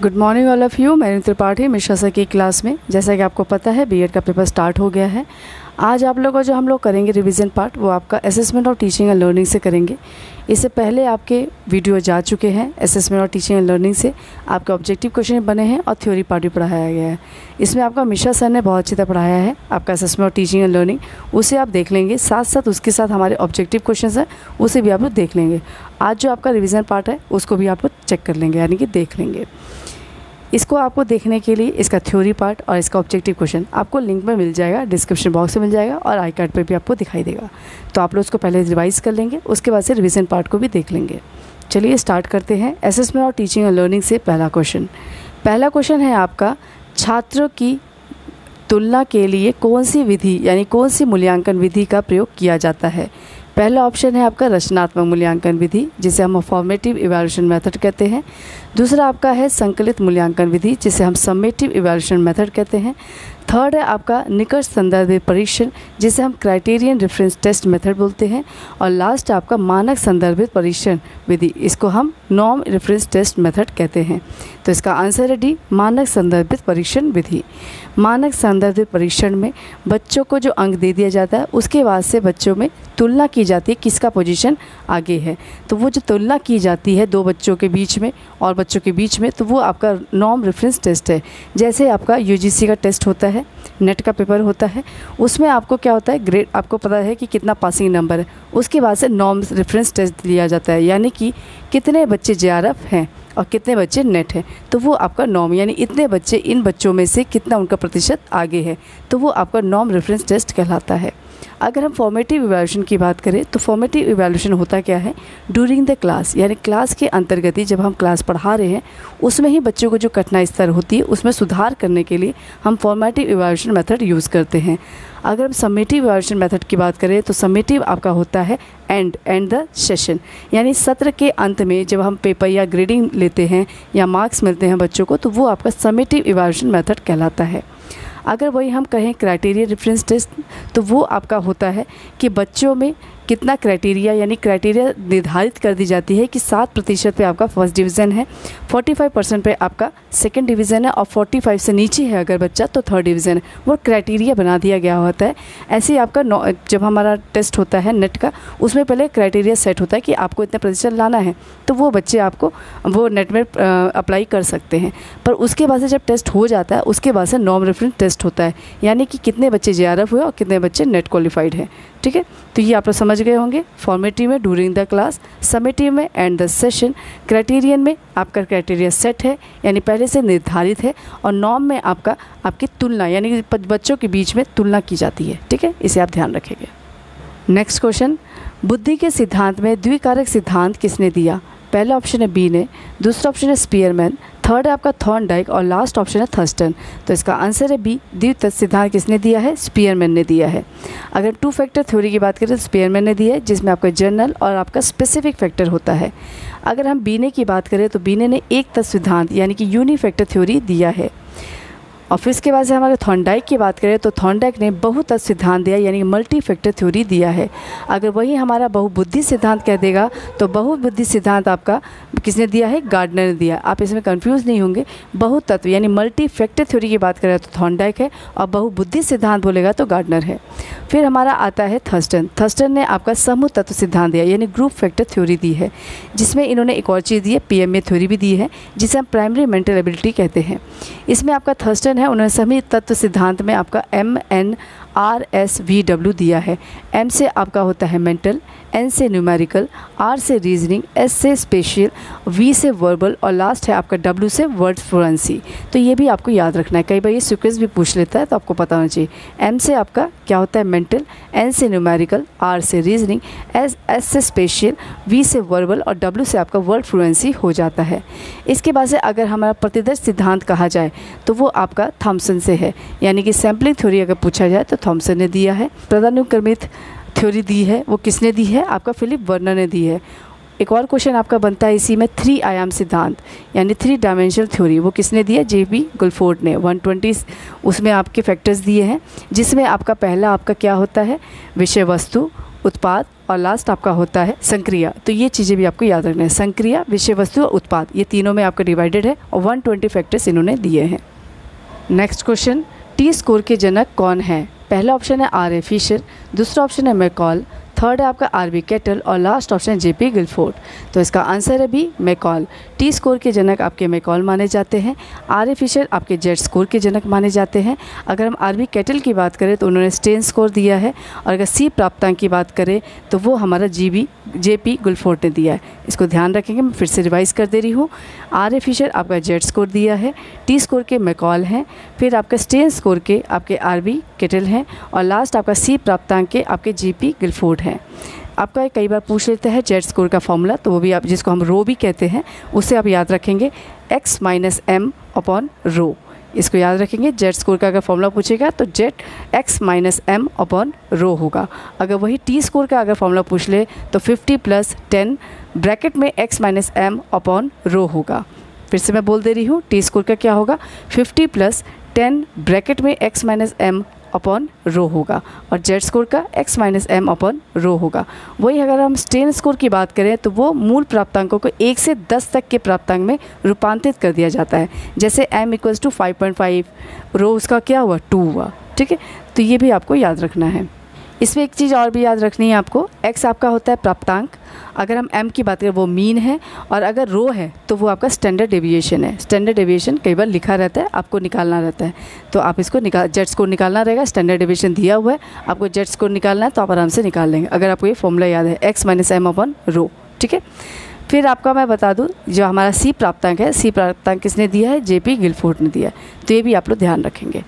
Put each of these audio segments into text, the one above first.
Good morning all of you. मैं Nitin Tripathi Mishra sir की class में। जैसा कि आपको पता है बीएड का पेपर स्टार्ट हो गया है। आज आप लोगों को जो हम लोग करेंगे रिवीजन पार्ट वो आपका असेसमेंट और टीचिंग एंड लर्निंग से करेंगे। इससे पहले आपके वीडियो जा चुके हैं। असेसमेंट और टीचिंग एंड लर्निंग से आपके ऑब्जेक्टिव क्वेश्चन बने हैं और थ्योरी पार्ट भी पढ़ाया गया है। इसमें आपका मिश्रा सर ने बहुत अच्छी तरह पढ़ाया है आपका असेसमेंट और टीचिंग एंड लर्निंग, उसे आप देख लेंगे। साथ साथ उसके साथ हमारे ऑब्जेक्टिव क्वेश्चन हैं उसे भी आप लोग देख लेंगे। आज जो आपका रिवीजन पार्ट है उसको भी आप लोग चेक कर लेंगे, यानी कि देख लेंगे। इसको आपको देखने के लिए इसका थ्योरी पार्ट और इसका ऑब्जेक्टिव क्वेश्चन आपको लिंक में मिल जाएगा, डिस्क्रिप्शन बॉक्स में मिल जाएगा और आई कार्ड पर भी आपको दिखाई देगा। तो आप लोग उसको पहले रिवाइज कर लेंगे, उसके बाद से रिवीजन पार्ट को भी देख लेंगे। चलिए स्टार्ट करते हैं। असेसमेंट और टीचिंग एंड लर्निंग से पहला क्वेश्चन है आपका, छात्रों की तुलना के लिए कौन सी विधि यानी कौन सी मूल्यांकन विधि का प्रयोग किया जाता है। पहला ऑप्शन है आपका रचनात्मक मूल्यांकन विधि, जिसे हम फॉर्मेटिव इवैल्यूएशन मेथड कहते हैं। दूसरा आपका है संकलित मूल्यांकन विधि, जिसे हम समेटिव इवैल्यूएशन मेथड कहते हैं। थर्ड है आपका निकट संदर्भित परीक्षण, जिसे हम क्राइटेरियन रेफरेंस टेस्ट मेथड बोलते हैं। और लास्ट आपका मानक संदर्भित परीक्षण विधि, इसको हम नॉर्म रेफरेंस टेस्ट मेथड कहते हैं। तो इसका आंसर है डी, मानक संदर्भित परीक्षण विधि। मानक संदर्भित परीक्षण में बच्चों को जो अंक दे दिया जाता है उसके बाद से बच्चों में तुलना की जाती है किसका पोजीशन आगे है। तो वो जो तुलना की जाती है दो बच्चों के बीच में और बच्चों के बीच में, तो वो आपका नॉर्म रेफरेंस टेस्ट है। जैसे आपका यूजीसी का टेस्ट होता है, नेट का पेपर होता है, उसमें आपको क्या होता है, ग्रेड आपको पता है कि कितना पासिंग नंबर है, उसके बाद से नॉर्म रेफरेंस टेस्ट लिया जाता है, यानी कि कितने बच्चे जेआरएफ हैं और कितने बच्चे नेट हैं। तो वो आपका नॉर्म यानी इतने बच्चे इन बच्चों में से कितना उनका प्रतिशत आगे है, तो वो आपका नॉर्म रेफरेंस टेस्ट कहलाता है। अगर हम फॉर्मेटिव इवैल्यूएशन की बात करें तो फॉर्मेटिव इवैल्यूएशन होता क्या है, ड्यूरिंग द क्लास यानी क्लास के अंतर्गत ही जब हम क्लास पढ़ा रहे हैं उसमें ही बच्चों को जो कठिनाई स्तर होती है उसमें सुधार करने के लिए हम फॉर्मेटिव इवैल्यूएशन मेथड यूज़ करते हैं। अगर हम समेटिव इवैल्यूएशन मेथड की बात करें तो समेटिव आपका होता है एंड द सेशन, यानी सत्र के अंत में जब हम पेपर या ग्रेडिंग लेते हैं या मार्क्स मिलते हैं बच्चों को, तो वो आपका समेटिव इवैल्यूएशन मेथड कहलाता है। अगर वही हम कहें क्राइटेरिया रेफरेंस टेस्ट, तो वो आपका होता है कि बच्चों में कितना क्राइटेरिया यानी क्राइटेरिया निर्धारित कर दी जाती है कि 7% पे आपका फर्स्ट डिवीज़न है, 45% पे आपका सेकंड डिवीज़न है और 45 से नीचे है अगर बच्चा तो थर्ड डिवीज़न है। वो क्राइटेरिया बना दिया गया होता है। ऐसे ही आपका जब हमारा टेस्ट होता है नेट का, उसमें पहले क्राइटेरिया सेट होता है कि आपको इतना प्रतिशत लाना है, तो वो बच्चे आपको वो नेट में अप्लाई कर सकते हैं। पर उसके बाद से जब टेस्ट हो जाता है उसके बाद से नॉर्म रेफरेंस टेस्ट होता है, यानी कि कितने बच्चे जेआरएफ हुए और कितने बच्चे नेट क्वालिफाइड हैं। ठीक है, तो ये आप लोग समझ गए होंगे। फॉर्मेटिव में ड्यूरिंग द क्लास, समेटिव में एंड द सेशन, क्राइटेरियन में आपका क्राइटेरिया सेट है यानी पहले से निर्धारित है, और नॉर्म में आपकी तुलना यानी कि बच्चों के बीच में तुलना की जाती है। ठीक है, इसे आप ध्यान रखेंगे। नेक्स्ट क्वेश्चन, बुद्धि के सिद्धांत में द्विकारक सिद्धांत किसने दिया। पहला ऑप्शन है बी ने, दूसरा ऑप्शन है स्पीयरमैन, थर्ड है आपका थॉर्नडाइक और लास्ट ऑप्शन है थर्स्टन। तो इसका आंसर है बी, द्वितत्व सिद्धांत किसने दिया है, स्पीयरमैन ने दिया है। अगर टू फैक्टर थ्योरी की बात करें तो स्पीयरमैन ने दिया है, जिसमें आपका जनरल और आपका स्पेसिफिक फैक्टर होता है। अगर हम बीने की बात करें तो बीने ने एक तत्व सिद्धांत यानी कि यूनिफैक्टर थ्योरी दिया है। और फिर इसके बाद से हमारे थॉर्नडाइक की बात करें तो थॉर्नडाइक ने बहुतत्व सिद्धांत दिया यानी कि मल्टी फैक्टर थ्योरी दिया है। अगर वही हमारा बहुबुद्धि सिद्धांत कह देगा तो बहुबुद्धि सिद्धांत आपका किसने दिया है, गार्डनर ने दिया। आप इसमें कंफ्यूज नहीं होंगे। बहुतत्व यानी मल्टी फैक्टर थ्योरी की बात करें तो थॉर्नडाइक है और बहुबुद्धि सिद्धांत बोलेगा तो गार्डनर है। फिर हमारा आता है थर्स्टन। थर्स्टन ने आपका समूह तत्व सिद्धांत दिया यानी ग्रुप फैक्टर थ्योरी दी है, जिसमें इन्होंने एक और चीज़ दी है, पीएमए थ्योरी भी दी है, जिसे हम प्राइमरी मेंटल एबिलिटी कहते हैं। इसमें आपका थर्स्टन है, उन्होंने सभी तत्व सिद्धांत में आपका MNRSVW दिया है। M से आपका होता है मेंटल, N से न्यूमेरिकल, R से रीजनिंग, S से स्पेशियल, V से वर्बल और लास्ट है आपका W से वर्ड फ्लुएंसी। तो ये भी आपको याद रखना है, कई बार ये सीक्वेंस भी पूछ लेता है तो आपको पता होना चाहिए। M से आपका क्या होता है मेंटल, N से न्यूमेरिकल, R से रीजनिंग, S से स्पेशियल, V से वर्बल और W से आपका वर्ड फ्लुएंसी हो जाता है। इसके बाद से अगर हमारा प्रतिदर्श सिद्धांत कहा जाए तो वो आपका थॉमसन से है, यानी कि सैम्पलिंग थ्योरी अगर पूछा जाए तो थॉमसन ने दिया है। पदानुक्रमित थ्योरी दी है वो किसने दी है, आपका फिलिप वर्नर ने दी है। एक और क्वेश्चन आपका बनता है इसी में, 3 आयाम सिद्धांत यानी 3 डायमेंशनल थ्योरी, वो किसने दिया, जेबी गुलफोर्ड ने। 120 उसमें आपके फैक्टर्स दिए हैं, जिसमें आपका पहला आपका क्या होता है, विषय वस्तु, उत्पाद और लास्ट आपका होता है संक्रिया। तो ये चीज़ें भी आपको याद रखना है, संक्रिया, विषय वस्तु और उत्पाद, ये तीनों में आपका डिवाइडेड है और 120 फैक्टर्स इन्होंने दिए हैं। नेक्स्ट क्वेश्चन, टी स्कोर के जनक कौन है? पहला ऑप्शन है आर ए फिशर, दूसरा ऑप्शन है मैकॉल, थर्ड है आपका आर बी कैटल और लास्ट ऑप्शन है जेपी गिलफोर्ड। तो इसका आंसर है बी मैकॉल। टी स्कोर के जनक आपके मैकॉल माने जाते हैं, आर ए फिशर आपके जेड स्कोर के जनक माने जाते हैं। अगर हम आर बी कैटल की बात करें तो उन्होंने स्टेन स्कोर दिया है, और अगर सी प्राप्तांक की बात करें तो वो हमारा जेपी गिलफोर्ड ने दिया है। इसको ध्यान रखेंगे, मैं फिर से रिवाइज कर दे रही हूँ। आर ए फिशर आपका जेड स्कोर दिया है, टी स्कोर के मैकॉल हैं, फिर आपका स्टेन स्कोर के आपके आर बी कैटल हैं, और लास्ट आपका सी प्राप्तांक के आपके जेपी गिलफोर्ड हैं। आपका कई बार पूछ लेते हैं जेड स्कोर का फॉर्मूला, तो वो भी आप, जिसको हम रो भी कहते हैं, उससे आप याद रखेंगे x minus M upon rho. इसको याद रखेंगे, जेड स्कोर का अगर फॉर्मूला पूछेगा तो Z x minus M upon rho होगा। अगर वही टी स्कोर का अगर फॉर्मूला पूछ ले तो 50 + 10 ब्रैकेट में x minus M upon rho होगा। फिर से मैं बोल दे रही हूँ, टी स्कोर का क्या होगा, 50 + 10 ब्रैकेट में x minus M upon rho होगा, और जेड स्कोर का x minus M upon rho होगा। वही अगर हम स्टेन स्कोर की बात करें तो वो मूल प्राप्तांकों को 1 से 10 तक के प्राप्तांक में रूपांतरित कर दिया जाता है। जैसे m = 5.5, रो उसका क्या हुआ, 2 हुआ। ठीक है, तो ये भी आपको याद रखना है। इसमें एक चीज़ और भी याद रखनी है आपको, x आपका होता है प्राप्तांक, अगर हम m की बात करें वो मीन है, और अगर रो है तो वो आपका स्टैंडर्ड डेविएशन है। स्टैंडर्ड डेविएशन कई बार लिखा रहता है, आपको निकालना रहता है, तो आप इसको जेड स्कोर निकालना रहेगा। स्टैंडर्ड डेविएशन दिया हुआ है, आपको जेड स्कोर निकालना है तो आप आराम से निकाल लेंगे अगर आपको ये फॉर्मूला याद है, x minus M upon rho. ठीक है, फिर आपका मैं बता दूं, जो हमारा सी प्राप्तांक है, सी प्राप्तांक किसने दिया है, जेपी गिलफोर्ड ने दिया है। तो ये भी आप लोग ध्यान रखेंगे।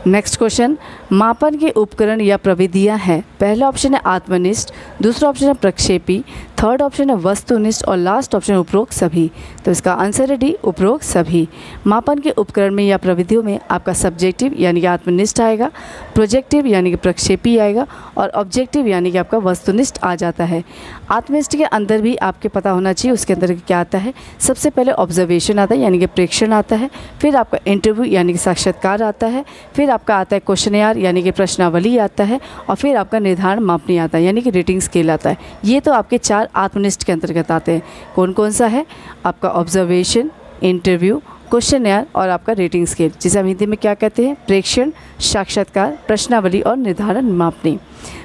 नेक्स्ट क्वेश्चन, मापन के उपकरण या प्रविधियां हैं। पहला ऑप्शन है आत्मनिष्ठ, दूसरा ऑप्शन है प्रक्षेपी, थर्ड ऑप्शन है वस्तुनिष्ठ और लास्ट ऑप्शन उपरोक्त सभी। तो इसका आंसर है डी, उपरोक्त सभी। मापन के उपकरण में या प्रविधियों में आपका सब्जेक्टिव यानी कि आत्मनिष्ठ आएगा, प्रोजेक्टिव यानी कि प्रक्षेपी आएगा, और ऑब्जेक्टिव यानी कि आपका वस्तुनिष्ठ आ जाता है। आत्मनिष्ठ के अंदर भी आपके पता होना चाहिए उसके अंदर क्या आता है। सबसे पहले ऑब्जर्वेशन आता है यानी कि प्रेक्षण आता है, फिर आपका इंटरव्यू यानी कि साक्षात्कार आता है, फिर आपका आता है क्वेश्चनयार यानी कि प्रश्नावली आता है, और फिर आपका निर्धारण मापनी आता है यानी कि रेटिंग स्केल आता है। ये तो आपके 4 आत्मनिष्ठ के अंतर्गत आते हैं। कौन कौन सा है, आपका ऑब्जर्वेशन, इंटरव्यू, क्वेश्चनयार और आपका रेटिंग स्केल, जिसे हम हिंदी में क्या कहते हैं, प्रेक्षण, साक्षात्कार, प्रश्नावली और निर्धारण मापनी।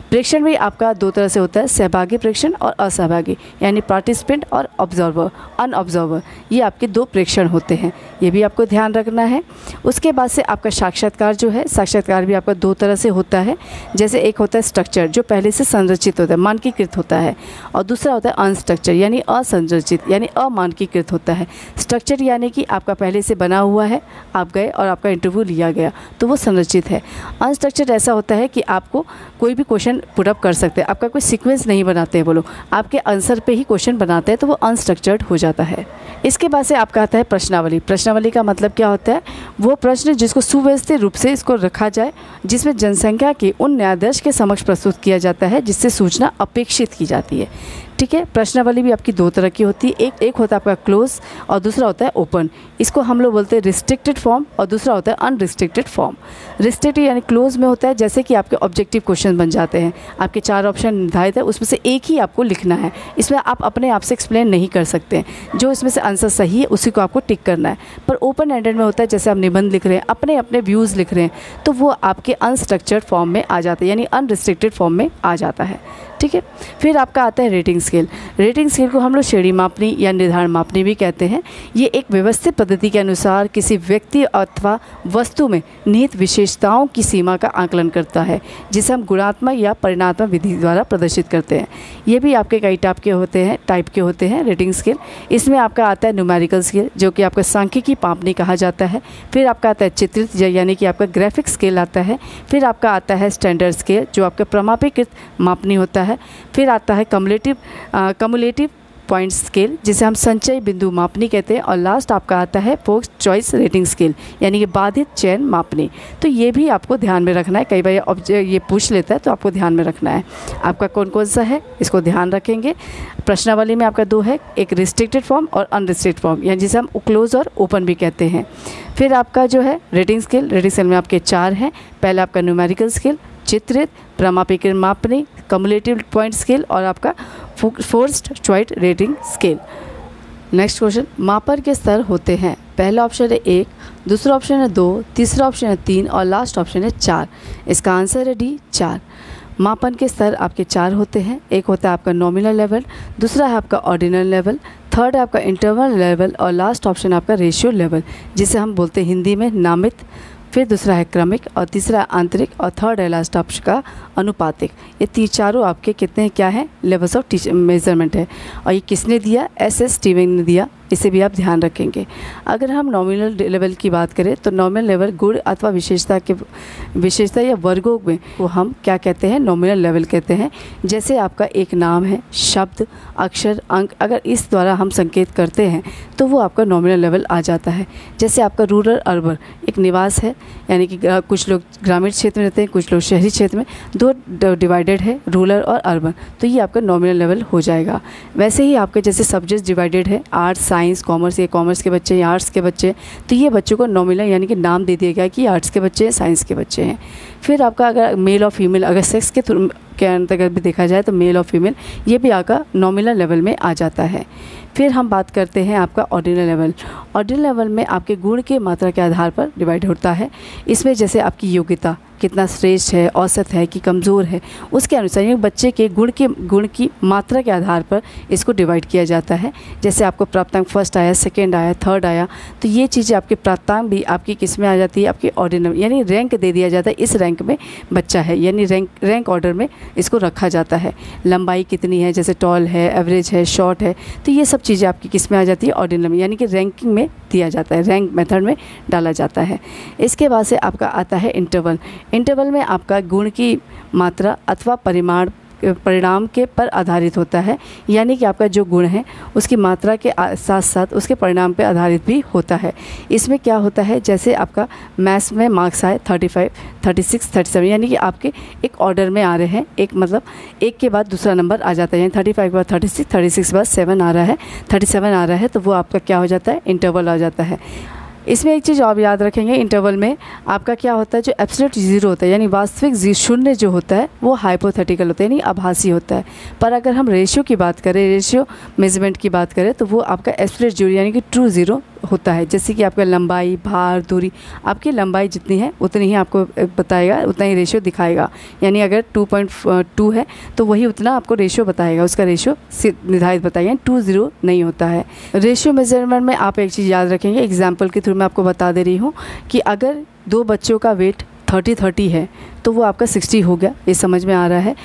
प्रेक्षण भी आपका 2 तरह से होता है, सहभागी प्रेक्षण और असहभागी, यानी पार्टिसिपेंट और ऑब्जर्वर, अनऑब्जर्वर। ये आपके 2 प्रेक्षण होते हैं, ये भी आपको ध्यान रखना है। उसके बाद से आपका साक्षात्कार जो है, साक्षात्कार भी आपका 2 तरह से होता है। जैसे एक होता है स्ट्रक्चर, जो पहले से संरचित होता है, मानकीकृत होता है, और दूसरा होता है अनस्ट्रक्चर यानी असंरचित यानी अमानकीकृत होता है। स्ट्रक्चर यानी कि आपका पहले से बना हुआ है, आप गए और आपका इंटरव्यू लिया गया, तो वो संरचित है। अनस्ट्रक्चर्ड ऐसा होता है कि आपको कोई भी क्वेश्चन पुटअप कर सकते हैं, आपका कोई सीक्वेंस नहीं बनाते हैं, बोलो आपके आंसर पे ही क्वेश्चन बनाते हैं, तो वो अनस्ट्रक्चर्ड हो जाता है। इसके बाद से आपका आता है प्रश्नावली। प्रश्नावली का मतलब क्या होता है, वो प्रश्न जिसको सुव्यवस्थित रूप से इसको रखा जाए, जिसमें जनसंख्या के उन न्यायाधीश के समक्ष प्रस्तुत किया जाता है जिससे सूचना अपेक्षित की जाती है। ठीक है, प्रश्नावली भी आपकी 2 तरह की होती है, एक होता है आपका क्लोज और दूसरा होता है ओपन। इसको हम लोग बोलते हैं रिस्ट्रिक्टेड फॉर्म और दूसरा होता है अनरिस्ट्रिक्टेड फॉर्म। रिस्ट्रिक्टेड यानी क्लोज में होता है जैसे कि आपके ऑब्जेक्टिव क्वेश्चन बन जाते हैं, आपके 4 ऑप्शन निर्धारित है, उसमें से एक ही आपको लिखना है, इसमें आप अपने आप से एक्सप्लेन नहीं कर सकते, जो इसमें से आंसर सही है उसी को आपको टिक करना है। पर ओपन एंडेड में होता है जैसे आप निबंध लिख रहे हैं, अपने अपने व्यूज़ लिख रहे हैं, तो वो आपके अनस्ट्रक्चर्ड फॉर्म में आ जाता है यानी अनरिस्ट्रिक्टेड फॉर्म में आ जाता है। ठीक है, फिर आपका आता है रेटिंग स्केल। रेटिंग स्केल को हम लोग श्रेणी मापनी या निर्धारण मापनी भी कहते हैं। ये एक व्यवस्थित पद्धति के अनुसार किसी व्यक्ति अथवा वस्तु में निहित विशेषताओं की सीमा का आकलन करता है, जिसे हम गुणात्मक या परिणात्मक विधि द्वारा प्रदर्शित करते हैं। ये भी आपके कई टाइप के होते हैं रेटिंग स्केल। इसमें आपका आता है न्यूमेरिकल स्केल, जो कि आपका सांख्यिकी मापनी कहा जाता है। फिर आपका आता है चित्रित यानी कि आपका ग्राफिक स्केल आता है। फिर आपका आता है स्टैंडर्ड स्केल, जो आपका प्रमाणीकृत मापनी होता है। फिर आता है कम्युलेटिव पॉइंट स्केल, जिसे हम संचय बिंदु मापनी कहते हैं। और लास्ट आपका आता है फोकस चॉइस रेटिंग स्केल यानी कि बाधित चयन मापनी। तो ये भी आपको ध्यान में रखना है, कई बार ये पूछ लेता है तो आपको ध्यान में रखना है। आपका कौन कौन सा है इसको ध्यान रखेंगे। प्रश्नावली में आपका 2 है, एक रिस्ट्रिक्टेड फॉर्म और अनरिस्ट्रिक्टेड फॉर्म, यानी जिसे हम क्लोज और ओपन भी कहते हैं। फिर आपका जो है रेटिंग स्केल में आपके 4 हैं। पहला आपका न्यूमेरिकल स्केल, चित्रित, प्रमापीकरण मापनी, कम्युलेटिव पॉइंट स्केल और आपका forced choice rating scale. Next question, मापन के स्तर होते हैं। पहला ऑप्शन है 1, दूसरा ऑप्शन है 2, तीसरा ऑप्शन है 3 और लास्ट ऑप्शन है 4। इसका आंसर है डी 4। मापन के स्तर आपके 4 होते हैं। एक होता है आपका नॉमिनल लेवल, दूसरा है आपका ऑर्डिनल लेवल, थर्ड है आपका इंटरवल लेवल और लास्ट ऑप्शन आपका रेशियो लेवल, जिसे हम बोलते हैं हिंदी में नामित। फिर दूसरा है क्रमिक और तीसरा आंतरिक और थर्ड है लास्ट ऑप्शन का अनुपातिक। ये चारों आपके कितने हैं, क्या है, लेवल्स ऑफ मेजरमेंट है। और ये किसने दिया, एस स्टीविंग ने दिया। इसे भी आप ध्यान रखेंगे। अगर हम नॉमिनल लेवल की बात करें तो नॉमिनल लेवल गुण अथवा विशेषता या वर्गों में वो हम क्या कहते हैं, नॉमिनल लेवल कहते हैं। जैसे आपका एक नाम है, शब्द, अक्षर, अंक, अगर इस द्वारा हम संकेत करते हैं तो वो आपका नॉमिनल लेवल आ जाता है। जैसे आपका रूरल अर्बन एक निवास है, यानी कि कुछ लोग ग्रामीण क्षेत्र में रहते हैं, कुछ लोग शहरी क्षेत्र में, दो डिवाइडेड है रूरल और अर्बन, तो ये आपका नॉमिनल लेवल हो जाएगा। वैसे ही आपके जैसे सब्जेक्ट डिवाइडेड है, आर्ट्स, साइंस, कॉमर्स, ये कॉमर्स के बच्चे या आर्ट्स के बच्चे, तो ये बच्चों को नॉमिनल यानी कि नाम दे दिया गया कि आर्ट्स के बच्चे हैं, साइंस के बच्चे हैं। फिर आपका अगर मेल और फीमेल अगर सेक्स के अंतर्गत भी देखा जाए तो मेल और फीमेल ये भी आपका नॉमिनल लेवल में आ जाता है। फिर हम बात करते हैं आपका ऑर्डिनल लेवल। ऑर्डिनल लेवल में आपके गुण के मात्रा के आधार पर डिवाइड होता है। इसमें जैसे आपकी योग्यता कितना श्रेष्ठ है, औसत है कि कमज़ोर है, उसके अनुसार ये बच्चे के गुण की मात्रा के आधार पर इसको डिवाइड किया जाता है। जैसे आपको प्राप्तांक फर्स्ट आया, सेकंड आया, थर्ड आया, तो ये चीज़ें आपके प्राप्तांक भी आपकी किस में आ जाती है, आपकी ऑर्डिनल यानी रैंक दे दिया जाता है। इस रैंक में बच्चा है यानी रैंक ऑर्डर में इसको रखा जाता है। लंबाई कितनी है, जैसे टॉल है, एवरेज है, शॉर्ट है, तो ये सब चीज़ें आपकी किस में आ जाती है, ऑर्डिनल में, यानी कि रैंकिंग में दिया जाता है, रैंक मेथड में डाला जाता है। इसके बाद से आपका आता है इंटरवल। इंटरवल में आपका गुण की मात्रा अथवा परिणाम के पर आधारित होता है, यानी कि आपका जो गुण है उसकी मात्रा के साथ साथ उसके परिणाम पर आधारित भी होता है। इसमें क्या होता है, जैसे आपका मैथ्स में मार्क्स आए 35, 36, 37, यानी कि आपके एक ऑर्डर में आ रहे हैं, एक मतलब एक के बाद दूसरा नंबर आ जाता है, यानी 35 के बाद 36, 36 के बाद 7 आ रहा है, 37 आ रहा है, तो वो आपका क्या हो जाता है, इंटरवल आ जाता है। इसमें एक चीज़ और याद रखेंगे, इंटरवल में आपका क्या होता है, जो एब्सोल्यूट जीरो होता है यानी वास्तविक शून्य जो होता है वो हाइपोथेटिकल होता है यानी आभासी होता है। पर अगर हम रेशियो की बात करें, रेशियो मेजरमेंट की बात करें, तो वो आपका एब्सोल्यूट जीरो यानी कि ट्रू ज़ीरो होता है। जैसे कि आपका लंबाई, भार, दूरी, आपकी लंबाई जितनी है उतनी ही आपको बताएगा, उतना ही रेशियो दिखाएगा। यानी अगर 2.2 है तो वही उतना आपको रेशियो बताएगा, उसका रेशियो निर्धारित बताएगा, 2.0 नहीं होता है। रेशियो मेजरमेंट में आप एक चीज़ याद रखेंगे, एग्जाम्पल के थ्रू मैं आपको बता दे रही हूँ कि अगर 2 बच्चों का वेट 30 है तो वो आपका 60 हो गया, ये समझ में आ रहा है।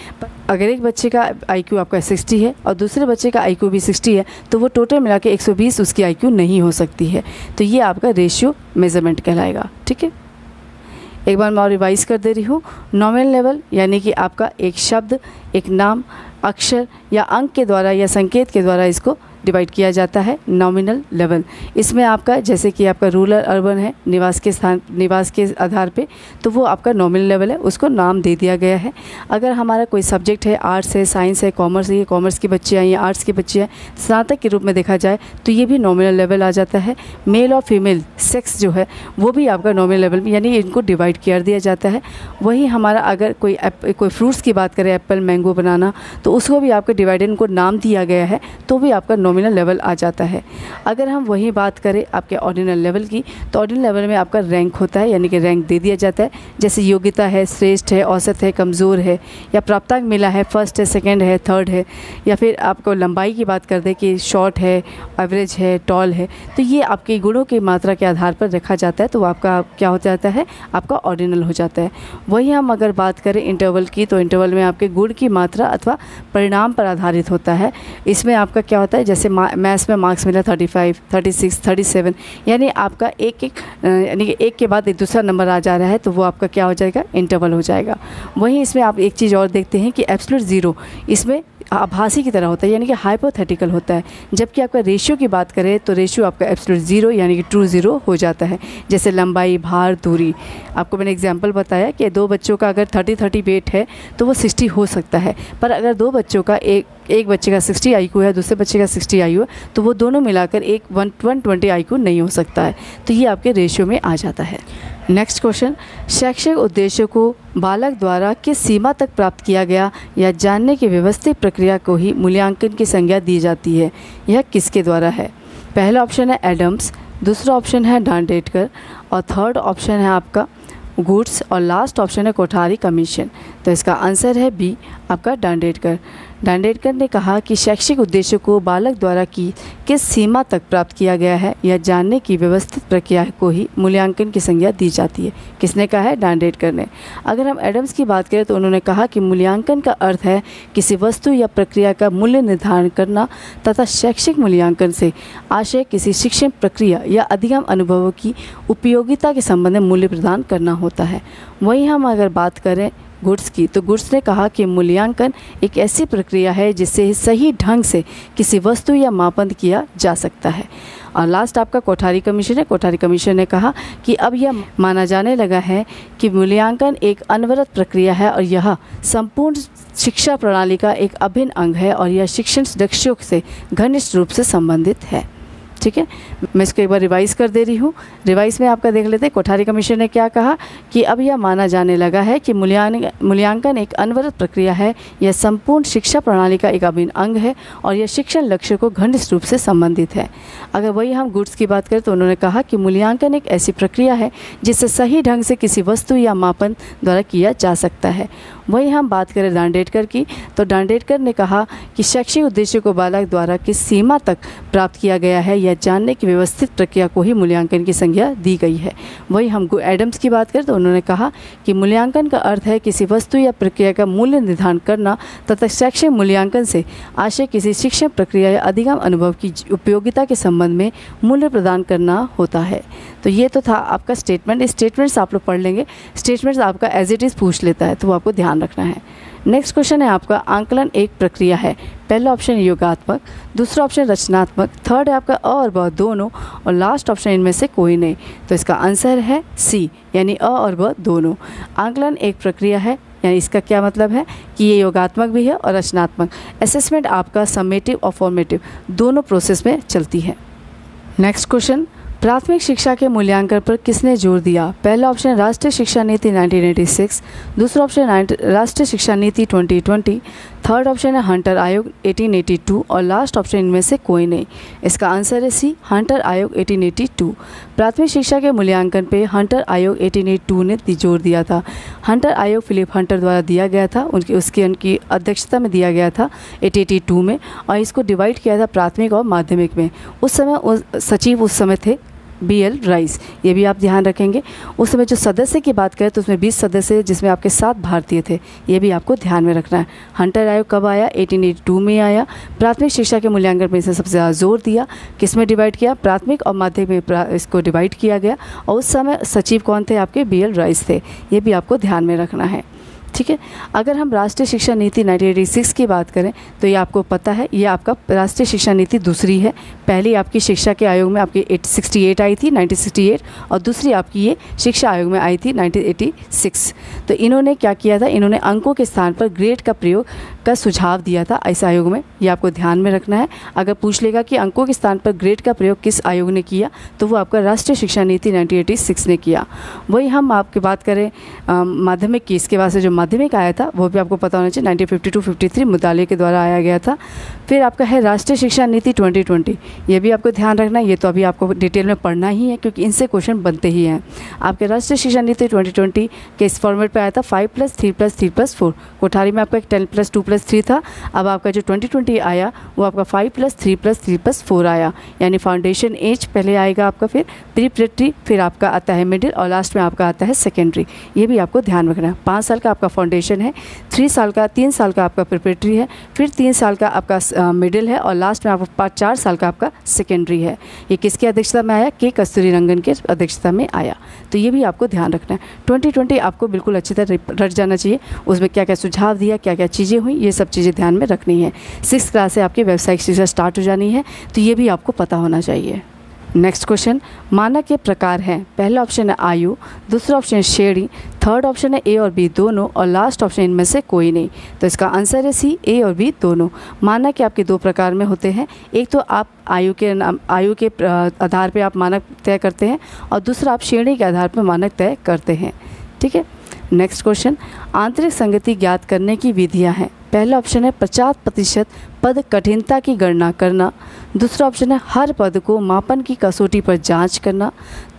अगर एक बच्चे का IQ आपका 60 है और दूसरे बच्चे का IQ भी 60 है तो वो टोटल मिला के 120 उसकी IQ नहीं हो सकती है, तो ये आपका रेशियो मेजरमेंट कहलाएगा। ठीक है, एक बार मैं और रिवाइज कर दे रही हूँ। नॉमिनल लेवल यानी कि आपका एक शब्द, एक नाम, अक्षर या अंक के द्वारा या संकेत के द्वारा इसको डिवाइड किया जाता है, नॉमिनल लेवल। इसमें आपका जैसे कि आपका रूरल अर्बन है, निवास के आधार पे, तो वो आपका नॉमिनल लेवल है, उसको नाम दे दिया गया है। अगर हमारा कोई सब्जेक्ट है, आर्ट्स है, साइंस है, कॉमर्स है, ये कॉमर्स के बच्चे हैं या आर्ट्स के बच्चे हैं, स्नातक के रूप में देखा जाए तो ये भी नॉमिनल लेवल आ जाता है। मेल और फीमेल सेक्स जो है वो भी आपका नॉमिनल लेवल में, यानी इनको डिवाइड कर दिया जाता है। वही हमारा अगर कोई फ्रूट्स की बात करें, एप्पल, मैंगो, बनाना, तो उसको भी आपके डिवाइडेड उनको नाम दिया गया है, तो भी आपका नॉमिनल लेवल आ जाता है। अगर हम वही बात करें आपके ऑर्डिनल लेवल की, तो ऑर्डिनल लेवल में आपका रैंक होता है, यानी कि रैंक दे दिया जाता है। जैसे योग्यता है, श्रेष्ठ है, औसत है, कमज़ोर है, या प्राप्तांक मिला है, फर्स्ट है, सेकंड है, थर्ड है, या फिर आपको लंबाई की बात कर दें कि शॉर्ट है, एवरेज है, टॉल है, तो ये आपके गुणों की मात्रा के आधार पर रखा जाता है, तो वो आपका क्या हो जाता है, आपका ऑर्डिनल हो जाता है। वही हम अगर बात करें इंटरवल की, तो इंटरवल में आपके गुण की मात्रा अथवा परिणाम पर आधारित होता है। इसमें आपका क्या होता है, जैसे मैथ्स में मार्क्स मिला 35, 36, 37, यानी आपका यानी कि एक के बाद एक दूसरा नंबर आ जा रहा है, तो वो आपका क्या हो जाएगा, इंटरवल हो जाएगा। वहीं इसमें आप एक चीज़ और देखते हैं कि एब्सोल्यूट ज़ीरो इसमें आभासी की तरह होता है, यानी कि हाइपोथेटिकल होता है। जबकि आपका रेशियो की बात करें तो रेशियो आपका एब्सोल्यूट ज़ीरो यानी कि ट्रू ज़ीरो हो जाता है। जैसे लंबाई, भार, दूरी, आपको मैंने एग्जांपल बताया कि 2 बच्चों का अगर 30 वेट है तो वो 60 हो सकता है, पर अगर 2 बच्चों का एक बच्चे का 60 IQ है, दूसरे बच्चे का 60 IQ है, तो वो दोनों मिलाकर एक 120 IQ नहीं हो सकता है। तो ये आपके रेशियो में आ जाता है। नेक्स्ट क्वेश्चन, शैक्षिक उद्देश्यों को बालक द्वारा किस सीमा तक प्राप्त किया गया या जानने की व्यवस्थित प्रक्रिया को ही मूल्यांकन की संज्ञा दी जाती है। यह किसके द्वारा है? पहला ऑप्शन है एडम्स, दूसरा ऑप्शन है डांडेटकर और थर्ड ऑप्शन है आपका गुड्स और लास्ट ऑप्शन है कोठारी कमीशन। तो इसका आंसर है बी, आपका डांडेटकर। डांडेटकर ने कहा कि शैक्षिक उद्देश्यों को बालक द्वारा की किस सीमा तक प्राप्त किया गया है या जानने की व्यवस्थित प्रक्रिया को ही मूल्यांकन की संज्ञा दी जाती है। किसने कहा है? डांडेटकर ने। अगर हम एडम्स की बात करें तो उन्होंने कहा कि मूल्यांकन का अर्थ है किसी वस्तु या प्रक्रिया का मूल्य निर्धारण करना तथा शैक्षिक मूल्यांकन से आशय किसी शिक्षण प्रक्रिया या अधिगम अनुभवों की उपयोगिता के संबंध में मूल्य प्रदान करना होता है। वहीं हम अगर बात करें गुड्स की, तो गुड्स ने कहा कि मूल्यांकन एक ऐसी प्रक्रिया है जिससे सही ढंग से किसी वस्तु या मापन किया जा सकता है। और लास्ट आपका कोठारी कमीशन है। कोठारी कमीशन ने कहा कि अब यह माना जाने लगा है कि मूल्यांकन एक अनवरत प्रक्रिया है और यह संपूर्ण शिक्षा प्रणाली का एक अभिन्न अंग है और यह शिक्षण लक्ष्यों से घनिष्ठ रूप से संबंधित है। ठीक है, मैं इसको एक बार रिवाइज कर दे रही हूँ। रिवाइज में आपका देख लेते हैं कोठारी कमीशन ने क्या कहा कि अब यह माना जाने लगा है कि मूल्यांकन एक अनवरत प्रक्रिया है, यह संपूर्ण शिक्षा प्रणाली का एक अभिन्न अंग है और यह शिक्षण लक्ष्य को घनिष्ठ रूप से संबंधित है। अगर वही हम गुड्स की बात करें तो उन्होंने कहा कि मूल्यांकन एक ऐसी प्रक्रिया है जिससे सही ढंग से किसी वस्तु या मापन द्वारा किया जा सकता है। वहीं हम बात करें डांडेटकर की, तो डांडेटकर ने कहा कि शैक्षिक उद्देश्य को बालक द्वारा किस सीमा तक प्राप्त किया गया है या जानने की व्यवस्थित प्रक्रिया को ही मूल्यांकन की संज्ञा दी गई है। वहीं हम एडम्स की बात करें तो उन्होंने कहा कि मूल्यांकन का अर्थ है किसी वस्तु या प्रक्रिया का मूल्य निर्धारण करना तथा शैक्षिक मूल्यांकन से आशय किसी शिक्षण प्रक्रिया या अधिगम अनुभव की उपयोगिता के संबंध में मूल्य प्रदान करना होता है। तो ये तो था आपका स्टेटमेंट। स्टेटमेंट्स आप लोग पढ़ लेंगे। स्टेटमेंट्स आपका एज इट इज़ पूछ लेता है, तो वो आपको ध्यान रखना है। नेक्स्ट क्वेश्चन है आपका आंकलन एक प्रक्रिया है। पहला ऑप्शन योगात्मक, दूसरा ऑप्शन रचनात्मक, थर्ड है आपका अ और ब दोनों और लास्ट ऑप्शन इनमें से कोई नहीं। तो इसका आंसर है सी, यानी अ और ब दोनों। आंकलन एक प्रक्रिया है, यानी इसका क्या मतलब है कि ये योगात्मक भी है और रचनात्मक। असेसमेंट आपका समेटिव और फॉर्मेटिव दोनों प्रोसेस में चलती है। नेक्स्ट क्वेश्चन, प्राथमिक शिक्षा के मूल्यांकन पर किसने जोर दिया? पहला ऑप्शन राष्ट्रीय शिक्षा नीति 1986, दूसरा ऑप्शन राष्ट्रीय शिक्षा नीति 2020, थर्ड ऑप्शन है हंटर आयोग 1882 और लास्ट ऑप्शन इनमें से कोई नहीं। इसका आंसर है सी, हंटर आयोग 1882। प्राथमिक शिक्षा के मूल्यांकन पे हंटर आयोग 1882 ने जोर दिया था। हंटर आयोग फिलिप हंटर द्वारा दिया गया था, उनकी अध्यक्षता में दिया गया था 1882 में, और इसको डिवाइड किया था प्राथमिक और माध्यमिक में। उस समय सचिव उस समय थे BL राइस, ये भी आप ध्यान रखेंगे। उस समय जो सदस्य की बात करें तो उसमें 20 सदस्य जिसमें आपके 7 भारतीय थे, ये भी आपको ध्यान में रखना है। हंटर आयोग कब आया? 1882 में आया। प्राथमिक शिक्षा के मूल्यांकन में इसे सबसे ज़्यादा जोर दिया। किस में डिवाइड किया? प्राथमिक और माध्यमिक में इसको डिवाइड किया गया, और उस समय सचिव कौन थे? आपके BL राइस थे। ये भी आपको ध्यान में रखना है। ठीक है, अगर हम राष्ट्रीय शिक्षा नीति 1986 की बात करें तो ये आपको पता है, ये आपका राष्ट्रीय शिक्षा नीति दूसरी है। पहली आपकी शिक्षा के आयोग में आपकी 68 आई थी 1968, और दूसरी आपकी ये शिक्षा आयोग में आई थी 1986। तो इन्होंने क्या किया था? इन्होंने अंकों के स्थान पर ग्रेड का प्रयोग का सुझाव दिया था इस आयोग में। ये आपको ध्यान में रखना है। अगर पूछ लेगा कि अंकों के स्थान पर ग्रेड का प्रयोग किस आयोग ने किया, तो वो आपका राष्ट्रीय शिक्षा नीति 1986 ने किया। वही हम आपकी बात करें माध्यमिक की, इसके बाद से जो माध्यमिक आया था वो भी आपको पता होना चाहिए, 1952-53 मुताले के द्वारा आया गया था। फिर आपका है राष्ट्रीय शिक्षा नीति 2020, ये भी आपको ध्यान रखना है। ये तो अभी आपको डिटेल में पढ़ना ही है क्योंकि इनसे क्वेश्चन बनते ही हैं। आपके राष्ट्रीय शिक्षा नीति 2020 के इस फॉर्मेट पे आया था 5+3+3+4। कोठारी में आपका 10+2+3 था। अब आपका जो 2020 आया वो आपका 5+3+3+4 आया, यानी फाउंडेशन एज पहले आएगा आपका, फिर प्री-प्रिपरेटरी, फिर आपका आता है मिडिल और लास्ट में आपका आता है सेकेंडरी। ये भी आपको ध्यान रखना है। 5 साल का आपका फाउंडेशन है, 3 साल का आपका प्रिपरेटरी है, फिर 3 साल का आपका मिडिल है और लास्ट में आपका 4 साल का आपका सेकेंडरी है। ये किसकी अध्यक्षता में आया? के कस्तूरीरंगन के अध्यक्षता में आया। तो ये भी आपको ध्यान रखना है। 2020 आपको बिल्कुल अच्छी तरह रट जाना चाहिए। उसमें क्या क्या सुझाव दिया, क्या क्या चीज़ें हुई, ये सब चीज़ें ध्यान में रखनी है। 6th क्लास से आपकी व्यावसायिक शिक्षा स्टार्ट हो जानी है, तो ये भी आपको पता होना चाहिए। नेक्स्ट क्वेश्चन, मानक के प्रकार हैं। पहला ऑप्शन है आयु, दूसरा ऑप्शन है श्रेणी, थर्ड ऑप्शन है ए और बी दोनों, और लास्ट ऑप्शन इनमें से कोई नहीं। तो इसका आंसर है सी, ए और बी दोनों। मानक के आपके दो प्रकार में होते हैं, एक तो आप आयु के आधार पे आप मानक तय करते हैं, और दूसरा आप श्रेणी के आधार पर मानक तय करते हैं। ठीक है। नेक्स्ट क्वेश्चन, आंतरिक संगति ज्ञात करने की विधियाँ हैं। पहला ऑप्शन है 50% पद कठिनता की गणना करना, दूसरा ऑप्शन है हर पद को मापन की कसौटी पर जांच करना,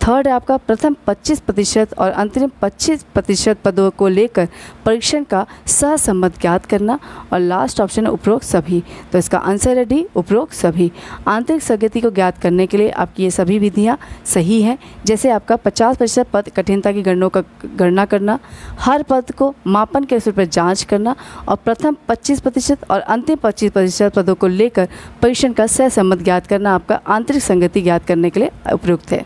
थर्ड है आपका प्रथम 25% और अंतरिम 25% पदों को लेकर परीक्षण का सहसंबंध ज्ञात करना, और लास्ट ऑप्शन है उपरोक्त सभी। तो इसका आंसर है डी, उपरोक्त सभी। आंतरिक संगति को ज्ञात करने के लिए आपकी ये सभी विधियाँ सही हैं, जैसे आपका 50% पद कठिनता की गणना करना, हर पद को मापन के कसौटी पर जाँच करना, और प्रथम 25% और अंतिम 25% पदों को लेकर परीक्षण का सहसंबंध ज्ञात करना आपका आंतरिक संगति ज्ञात करने के लिए उपयुक्त है।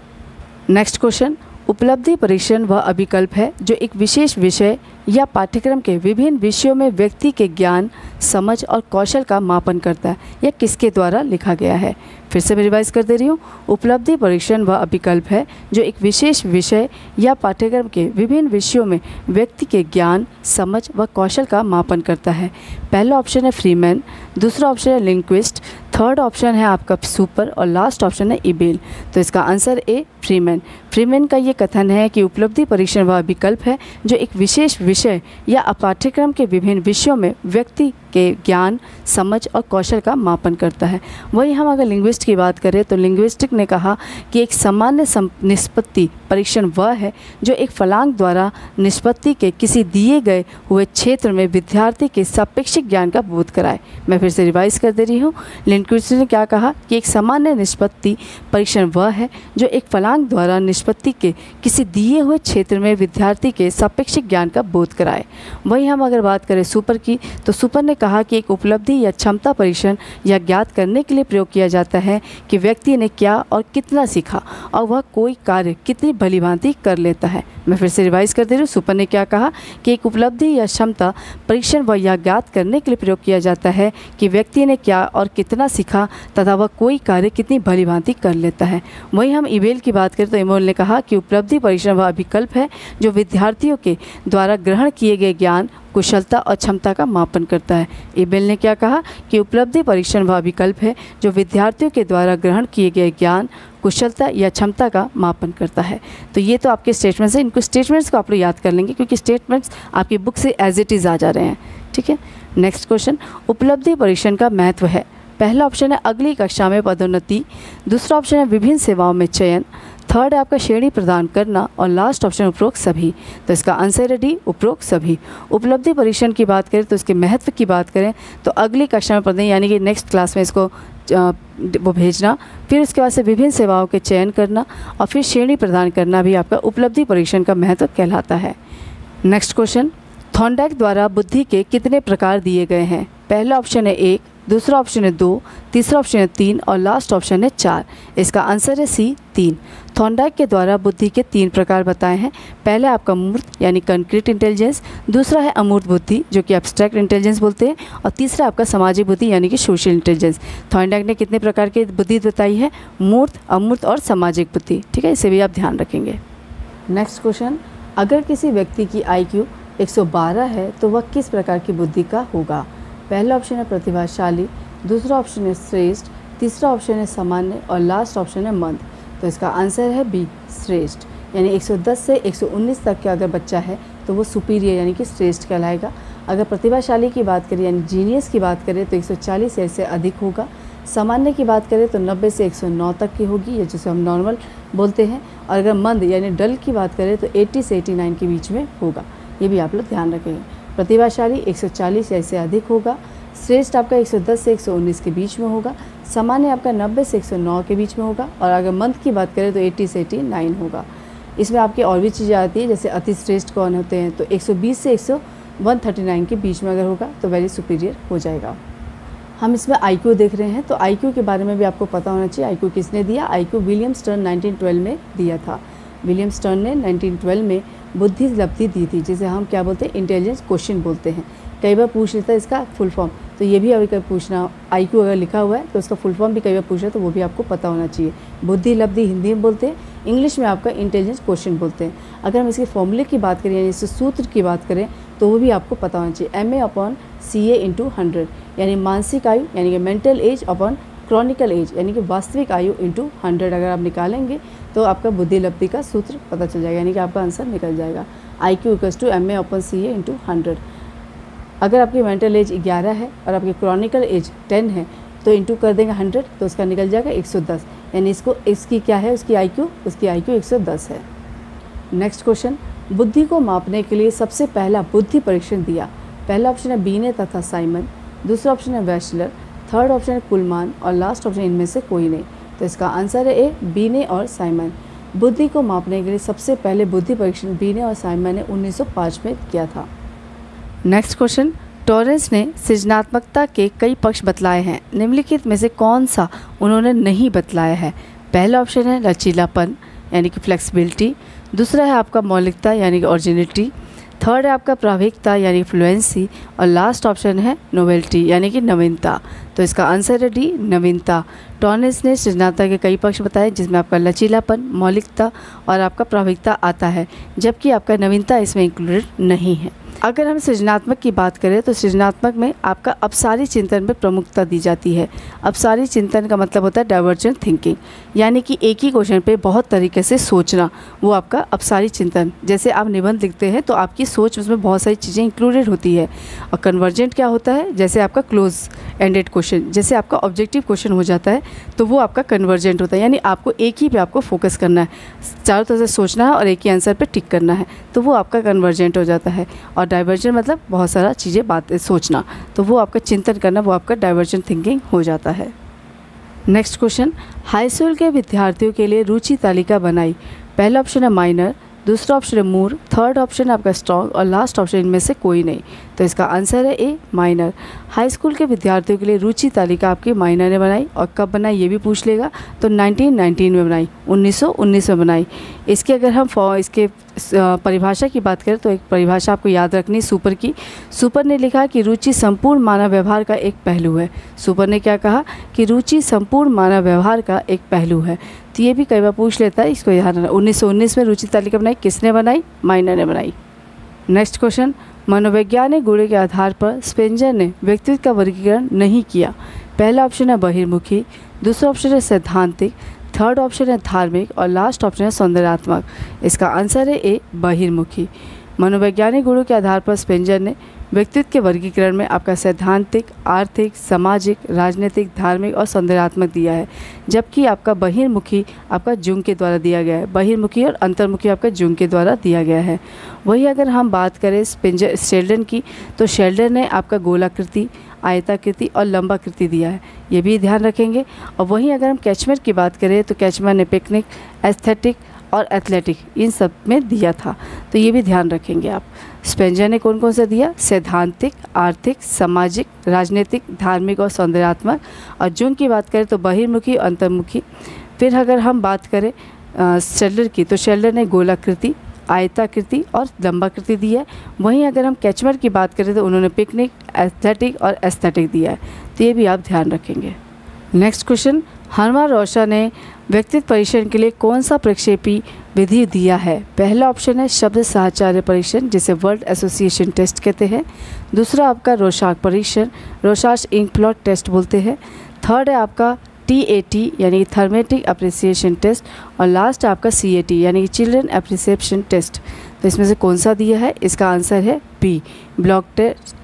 नेक्स्ट क्वेश्चन, उपलब्धि परीक्षण वह अभिकल्प है जो एक विशेष विषय या पाठ्यक्रम के विभिन्न विषयों में व्यक्ति के ज्ञान, समझ और कौशल का मापन करता है। यह किसके द्वारा लिखा गया है? फिर से मैं रिवाइज कर दे रही हूँ। उपलब्धि परीक्षण वह अभिकल्प है जो एक विशेष विषय या पाठ्यक्रम के विभिन्न विषयों में व्यक्ति के ज्ञान, समझ व कौशल का मापन करता है। पहला ऑप्शन है फ्रीमैन, दूसरा ऑप्शन है लिंक्विस्ट, थर्ड ऑप्शन है आपका सुपर, और लास्ट ऑप्शन है इबेल। तो इसका आंसर ए, फ्रीमैन। फ्रीमैन का ये कथन है कि उपलब्धि परीक्षण वह विकल्प है जो एक विशेष विषय या पाठ्यक्रम के विभिन्न विषयों में व्यक्ति के ज्ञान, समझ और कौशल का मापन करता है। वही हम अगर लिंग्विस्ट की बात करें तो लिंग्विस्टिक ने कहा कि एक सामान्य निष्पत्ति परीक्षण वह है जो एक फलांग द्वारा निष्पत्ति के किसी दिए गए हुए क्षेत्र में विद्यार्थी के सापेक्षिक ज्ञान का बोध कराए। मैं फिर से रिवाइज कर दे रही हूँ। लिंग्विस्ट ने क्या कहा कि एक सामान्य निष्पत्ति परीक्षण वह है जो एक फलांग द्वारा निष्पत्ति के किसी दिए हुए क्षेत्र में विद्यार्थी के सापेक्षिक ज्ञान का बोध कराए। वही हम अगर बात करें सुपर की, तो सुपर ने कहा कि एक उपलब्धि या क्षमता परीक्षण या ज्ञात करने के लिए प्रयोग किया जाता है कि व्यक्ति ने क्या और कितना सीखा और वह कोई कार्य कितनी भलीभांति कर लेता है। मैं फिर से रिवाइज कर दे रही हूँ। सुपर ने क्या कहा कि एक उपलब्धि या क्षमता परीक्षण व या ज्ञात करने के लिए प्रयोग किया जाता है कि व्यक्ति ने क्या और कितना सीखा तथा वह कोई कार्य कितनी भलीभांति कर लेता है। वहीं हम इबेल की बात करें तो इबेल ने कहा कि उपलब्धि परीक्षण वह विकल्प है जो विद्यार्थियों के द्वारा ग्रहण किए गए ज्ञान, कुशलता और क्षमता का मापन करता है। इबेल ने क्या कहा कि उपलब्धि परीक्षण वह विकल्प है जो विद्यार्थियों के द्वारा ग्रहण किए गए ज्ञान, कुशलता या क्षमता का मापन करता है। तो ये तो आपके स्टेटमेंट्स हैं। इनको स्टेटमेंट्स को आप लोग याद कर लेंगे क्योंकि स्टेटमेंट्स आपकी बुक से एज इट इज़ आ जा रहे हैं। ठीक है। नेक्स्ट क्वेश्चन, उपलब्धि परीक्षण का महत्व है। पहला ऑप्शन है अगली कक्षा में पदोन्नति, दूसरा ऑप्शन है विभिन्न सेवाओं में चयन, थर्ड है आपका श्रेणी प्रदान करना, और लास्ट ऑप्शन उपरोक्त सभी। तो इसका आंसर है डी, उपरोक्त सभी। उपलब्धि परीक्षण की बात करें तो इसके महत्व की बात करें तो अगली कक्षा में पढ़ने यानी कि नेक्स्ट क्लास में इसको वो भेजना, फिर उसके बाद से विभिन्न सेवाओं के चयन करना और फिर श्रेणी प्रदान करना भी आपका उपलब्धि परीक्षण का महत्व कहलाता है। नेक्स्ट क्वेश्चन, थॉर्नडाइक द्वारा बुद्धि के कितने प्रकार दिए गए हैं? पहला ऑप्शन है 1, दूसरा ऑप्शन है 2, तीसरा ऑप्शन है 3 और लास्ट ऑप्शन है 4। इसका आंसर है सी, 3। थॉर्नडाइक के द्वारा बुद्धि के 3 प्रकार बताए हैं। पहला आपका मूर्त यानी कंक्रीट इंटेलिजेंस, दूसरा है अमूर्त बुद्धि जो कि एब्स्ट्रैक्ट इंटेलिजेंस बोलते हैं, और तीसरा आपका सामाजिक बुद्धि यानी कि सोशल इंटेलिजेंस। थॉर्नडाइक ने कितने प्रकार की बुद्धि बताई है? मूर्त, अमूर्त और सामाजिक बुद्धि। ठीक है, इसे भी आप ध्यान रखेंगे। नेक्स्ट क्वेश्चन, अगर किसी व्यक्ति की IQ 112 है तो वह किस प्रकार की बुद्धि का होगा? पहला ऑप्शन है प्रतिभाशाली, दूसरा ऑप्शन है श्रेष्ठ, तीसरा ऑप्शन है सामान्य और लास्ट ऑप्शन है मंद। तो इसका आंसर है बी, श्रेष्ठ। यानी 110 से 119 तक का अगर बच्चा है तो वो सुपीरियर यानी कि श्रेष्ठ कहलाएगा। अगर प्रतिभाशाली की बात करें यानी जीनियस की बात करें तो 140 या इससे अधिक होगा। सामान्य की बात करें तो 90 से 109 तक की होगी, या जिसे हम नॉर्मल बोलते हैं। और अगर मंद यानी डल की बात करें तो 80 से 89 के बीच में होगा। ये भी आप लोग ध्यान रखेंगे। प्रतिभाशाली 140 या इससे अधिक होगा, श्रेष्ठ आपका 110 से 119 के बीच में होगा, सामान्य आपका 90 से 109 के बीच में होगा, और अगर मंद की बात करें तो 80 से 89 होगा। इसमें आपकी और भी चीज़ें आती हैं, जैसे अति श्रेष्ठ कौन होते हैं, तो 120 से 139 के बीच में अगर होगा तो वेरी सुपीरियर हो जाएगा। हम इसमें IQ देख रहे हैं, तो IQ के बारे में भी आपको पता होना चाहिए। IQ किसने दिया? IQ विलियम स्टर्न 1912 में दिया था। विलियम स्टर्न ने 1912 में बुद्धि लब्धि दी थी, जिसे हम क्या बोलते हैं? इंटेलिजेंस क्वेश्चन बोलते हैं। कई बार पूछ लेता है इसका फुल फॉर्म, तो ये भी अभी कभी पूछना, IQ अगर लिखा हुआ है तो उसका फुल फॉर्म भी कई बार पूछ रहा है तो वो भी आपको पता होना चाहिए। बुद्धि लब्धि हिंदी में बोलते हैं, इंग्लिश में आपका इंटेलिजेंस क्वेश्चन बोलते हैं। अगर हम इसके फॉर्मूले की बात करें यानी इसके सूत्र की बात करें तो वो भी आपको पता होना चाहिए। MA/CA × 100 यानी मानसिक आयु यानी कि mental age upon chronicle age यानी कि वास्तविक आयु × 100 अगर आप निकालेंगे तो आपका बुद्धि लब्धि का सूत्र पता चल जाएगा, यानी कि आपका आंसर निकल जाएगा। IQ = MA/CA × 100। अगर आपकी मेंटल एज 11 है और आपकी क्रॉनिकल एज 10 है तो इंटू कर देंगे 100 तो उसका निकल जाएगा 110, यानी इसकी क्या है उसकी IQ 110 है। नेक्स्ट क्वेश्चन, बुद्धि को मापने के लिए सबसे पहला बुद्धि परीक्षण दिया। पहला ऑप्शन है बीने तथा साइमन, दूसरा ऑप्शन है वेशलर, थर्ड ऑप्शन है कुलमान और लास्ट ऑप्शन इनमें से कोई नहीं। तो इसका आंसर है ए, बीने और साइमन। बुद्धि को मापने के लिए सबसे पहले बुद्धि परीक्षण बीने और साइमन ने 1905 में किया था। नेक्स्ट क्वेश्चन, टॉरेंस ने सृजनात्मकता के कई पक्ष बतलाए हैं, निम्नलिखित में से कौन सा उन्होंने नहीं बतलाया है। पहला ऑप्शन है लचीलापन यानी कि फ्लेक्सिबिलिटी, दूसरा है आपका मौलिकता यानी कि ओरिजिनलिटी, थर्ड है आपका प्राविकता यानी फ्लुएंसी और लास्ट ऑप्शन है नोवेल्टी यानी कि नवीनता। तो इसका आंसर है डी, नवीनता। टॉरेंस ने सृजनात्मकता के कई पक्ष बताए जिसमें आपका लचीलापन, मौलिकता और आपका प्राविकता आता है, जबकि आपका नवीनता इसमें इंक्लूडेड नहीं है। अगर हम सृजनात्मक की बात करें तो सृजनात्मक में आपका अपसारी चिंतन में प्रमुखता दी जाती है। अपसारी चिंतन का मतलब होता है डाइवर्जेंट थिंकिंग, यानी कि एक ही क्वेश्चन पे बहुत तरीके से सोचना, वो आपका अपसारी चिंतन। जैसे आप निबंध लिखते हैं तो आपकी सोच उसमें बहुत सारी चीज़ें इंक्लूडेड होती है। और कन्वर्जेंट क्या होता है, जैसे आपका क्लोज एंडेड क्वेश्चन, जैसे आपका ऑब्जेक्टिव क्वेश्चन हो जाता है तो वो आपका कन्वर्जेंट होता है, यानी आपको एक ही पे आपको फोकस करना है, चारों तरफ से सोचना है और एक ही आंसर पे टिक करना है, तो वो आपका कन्वर्जेंट हो जाता है। और डाइवर्जेंट मतलब बहुत सारा चीज़ें बातें सोचना, तो वो आपका चिंतन करना, वो आपका डाइवर्जेंट थिंकिंग हो जाता है। नेक्स्ट क्वेश्चन, हाई स्कूल के विद्यार्थियों के लिए रुचि तालिका बनाई। पहला ऑप्शन है माइनर, दूसरा ऑप्शन है मूर, थर्ड ऑप्शन है आपका स्ट्रॉन्ग और लास्ट ऑप्शन इनमें से कोई नहीं। तो इसका आंसर है ए, माइनर। हाई स्कूल के विद्यार्थियों के लिए रुचि तालिका आपकी माइनर ने बनाई, और कब बनाई ये भी पूछ लेगा, तो 1919 में बनाई, 1919 में बनाई। इसके अगर हम इसके परिभाषा की बात करें तो एक परिभाषा आपको याद रखनी सुपर की। सुपर ने लिखा कि रुचि संपूर्ण मानव व्यवहार का एक पहलू है। सुपर ने क्या कहा कि रुचि संपूर्ण मानव व्यवहार का एक पहलू है, तो ये भी कई बार पूछ लेता है, इसको याद रखना। 1919 में रुचि तालिका बनाई, किसने बनाई, माइनर ने बनाई। नेक्स्ट क्वेश्चन, मनोवैज्ञानिक गुण के आधार पर स्पेंजर ने व्यक्तित्व का वर्गीकरण नहीं किया। पहला ऑप्शन है बहिर्मुखी, दूसरा ऑप्शन है सैद्धांतिक, थर्ड ऑप्शन है धार्मिक और लास्ट ऑप्शन है सौंदर्यात्मक। इसका आंसर है ए, बहिर्मुखी। मनोवैज्ञानिक गुणों के आधार पर स्पेंजर ने व्यक्तित्व के वर्गीकरण में आपका सैद्धांतिक, आर्थिक, सामाजिक, राजनीतिक, धार्मिक और सौंदर्यात्मक दिया है, जबकि आपका बहिर्मुखी आपका जुंग के द्वारा दिया गया है। बहिर्मुखी और अंतर्मुखी आपका जुंग के द्वारा दिया गया है। वही अगर हम बात करें शेल्डन की, तो शेल्डन ने आपका गोलाकृति, आयताकृति और लंबाकृति दिया है, ये भी ध्यान रखेंगे। और वहीं अगर हम कैचमर की बात करें तो कैचमर ने पिकनिक, एस्थेटिक और एथलेटिक इन सब में दिया था, तो ये भी ध्यान रखेंगे आप। स्पेंजर ने कौन कौन सा दिया, सैद्धांतिक, आर्थिक, सामाजिक, राजनीतिक, धार्मिक और सौंदर्यात्मक। और जुंग की बात करें तो बहिर्मुखी, अंतर्मुखी। फिर अगर हम बात करें शेल्डर की, तो शेल्डर ने गोलाकृति, आयताकृति और लंबाकृति दिया है। वहीं अगर हम कैचमर की बात करें तो उन्होंने पिकनिक, एस्थेटिक और एस्थेटिक दिया है, तो ये भी आप ध्यान रखेंगे। नेक्स्ट क्वेश्चन, हरमान रोशा ने व्यक्तित्व परीक्षण के लिए कौन सा प्रक्षेपी विधि दिया है। पहला ऑप्शन है शब्द साहचर्य परीक्षण, जिसे वर्ड एसोसिएशन टेस्ट कहते हैं। दूसरा आपका रोशाक परीक्षण, रोशाक इंक प्लॉट टेस्ट बोलते हैं। थर्ड है आपका TAT यानी कि थर्मेटिक अप्रिसिएशन टेस्ट, और लास्ट है आपका CAT यानी कि चिल्ड्रन अप्रिसिएशन टेस्ट। तो इसमें से कौन सा दिया है, इसका आंसर है B,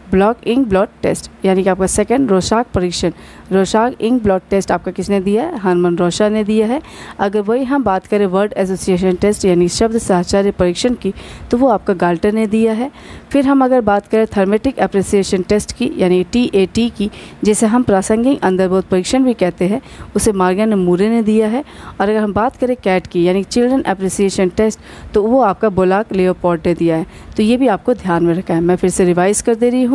block ink blot test, यानी कि आपका सेकंड रोशाक परीक्षण, रोशाक इंक ब्लॉट टेस्ट आपका किसने दिया है, हरमान रोशा ने दिया है। अगर वही हम बात करें वर्ड एसोसिएशन टेस्ट यानी शब्द साहचर्य परीक्षण की, तो वो आपका गाल्टर ने दिया है। फिर हम अगर बात करें थर्मेटिक अप्रिसिएशन टेस्ट की यानी TAT की, जिसे हम प्रासंगिक अंतर्बोध परीक्षण भी कहते हैं, उसे मार्गन मूरे ने दिया है। और अगर हम बात करें कैट की यानी चिल्ड्रन अप्रिसिएशन टेस्ट, तो वो आपका बोलाक लियोपोल्ड ने दिया है, तो ये भी आपको ध्यान में रखा है। मैं फिर से रिवाइज कर दे रही हूँ।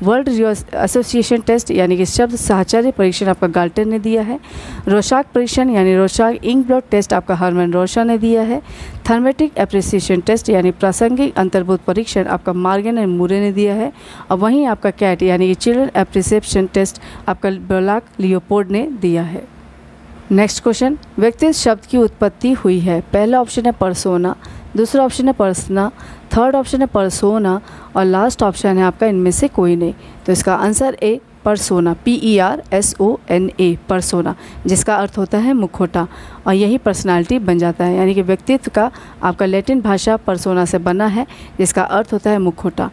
वर्ल्ड एसोसिएशन टेस्ट यानी कि शब्द साहचर्य ये परीक्षण आपका गाल्टन ने दिया है। रोशाक परीक्षण यानी रोशाक इंक ब्लॉट टेस्ट आपका हरमन रोशा ने दिया है। थर्मेटिक एप्रिसिएशन टेस्ट यानी प्रासंगिक अंतर्बोध परीक्षण आपका मार्गन एंड मूरे ने दिया है। और वहीं आपका कैट यानी कि चिल्ड्रन एप्रिसिएशन टेस्ट आपका ब्लाक लियोपोल्ड ने दिया है। नेक्स्ट क्वेश्चन, व्यक्तित्व शब्द की उत्पत्ति हुई है। पहला ऑप्शन है पर्सोना, दूसरा ऑप्शन है पर्सना, थर्ड ऑप्शन है पर्सोना और लास्ट ऑप्शन है आपका इनमें से कोई नहीं। तो इसका answer A persona, PERSONA, persona, जिसका अर्थ होता है मुखौटा और यही पर्सनालिटी बन जाता है। यानी कि व्यक्तित्व का आपका लैटिन भाषा पर्सोना से बना है जिसका अर्थ होता है मुखौटा।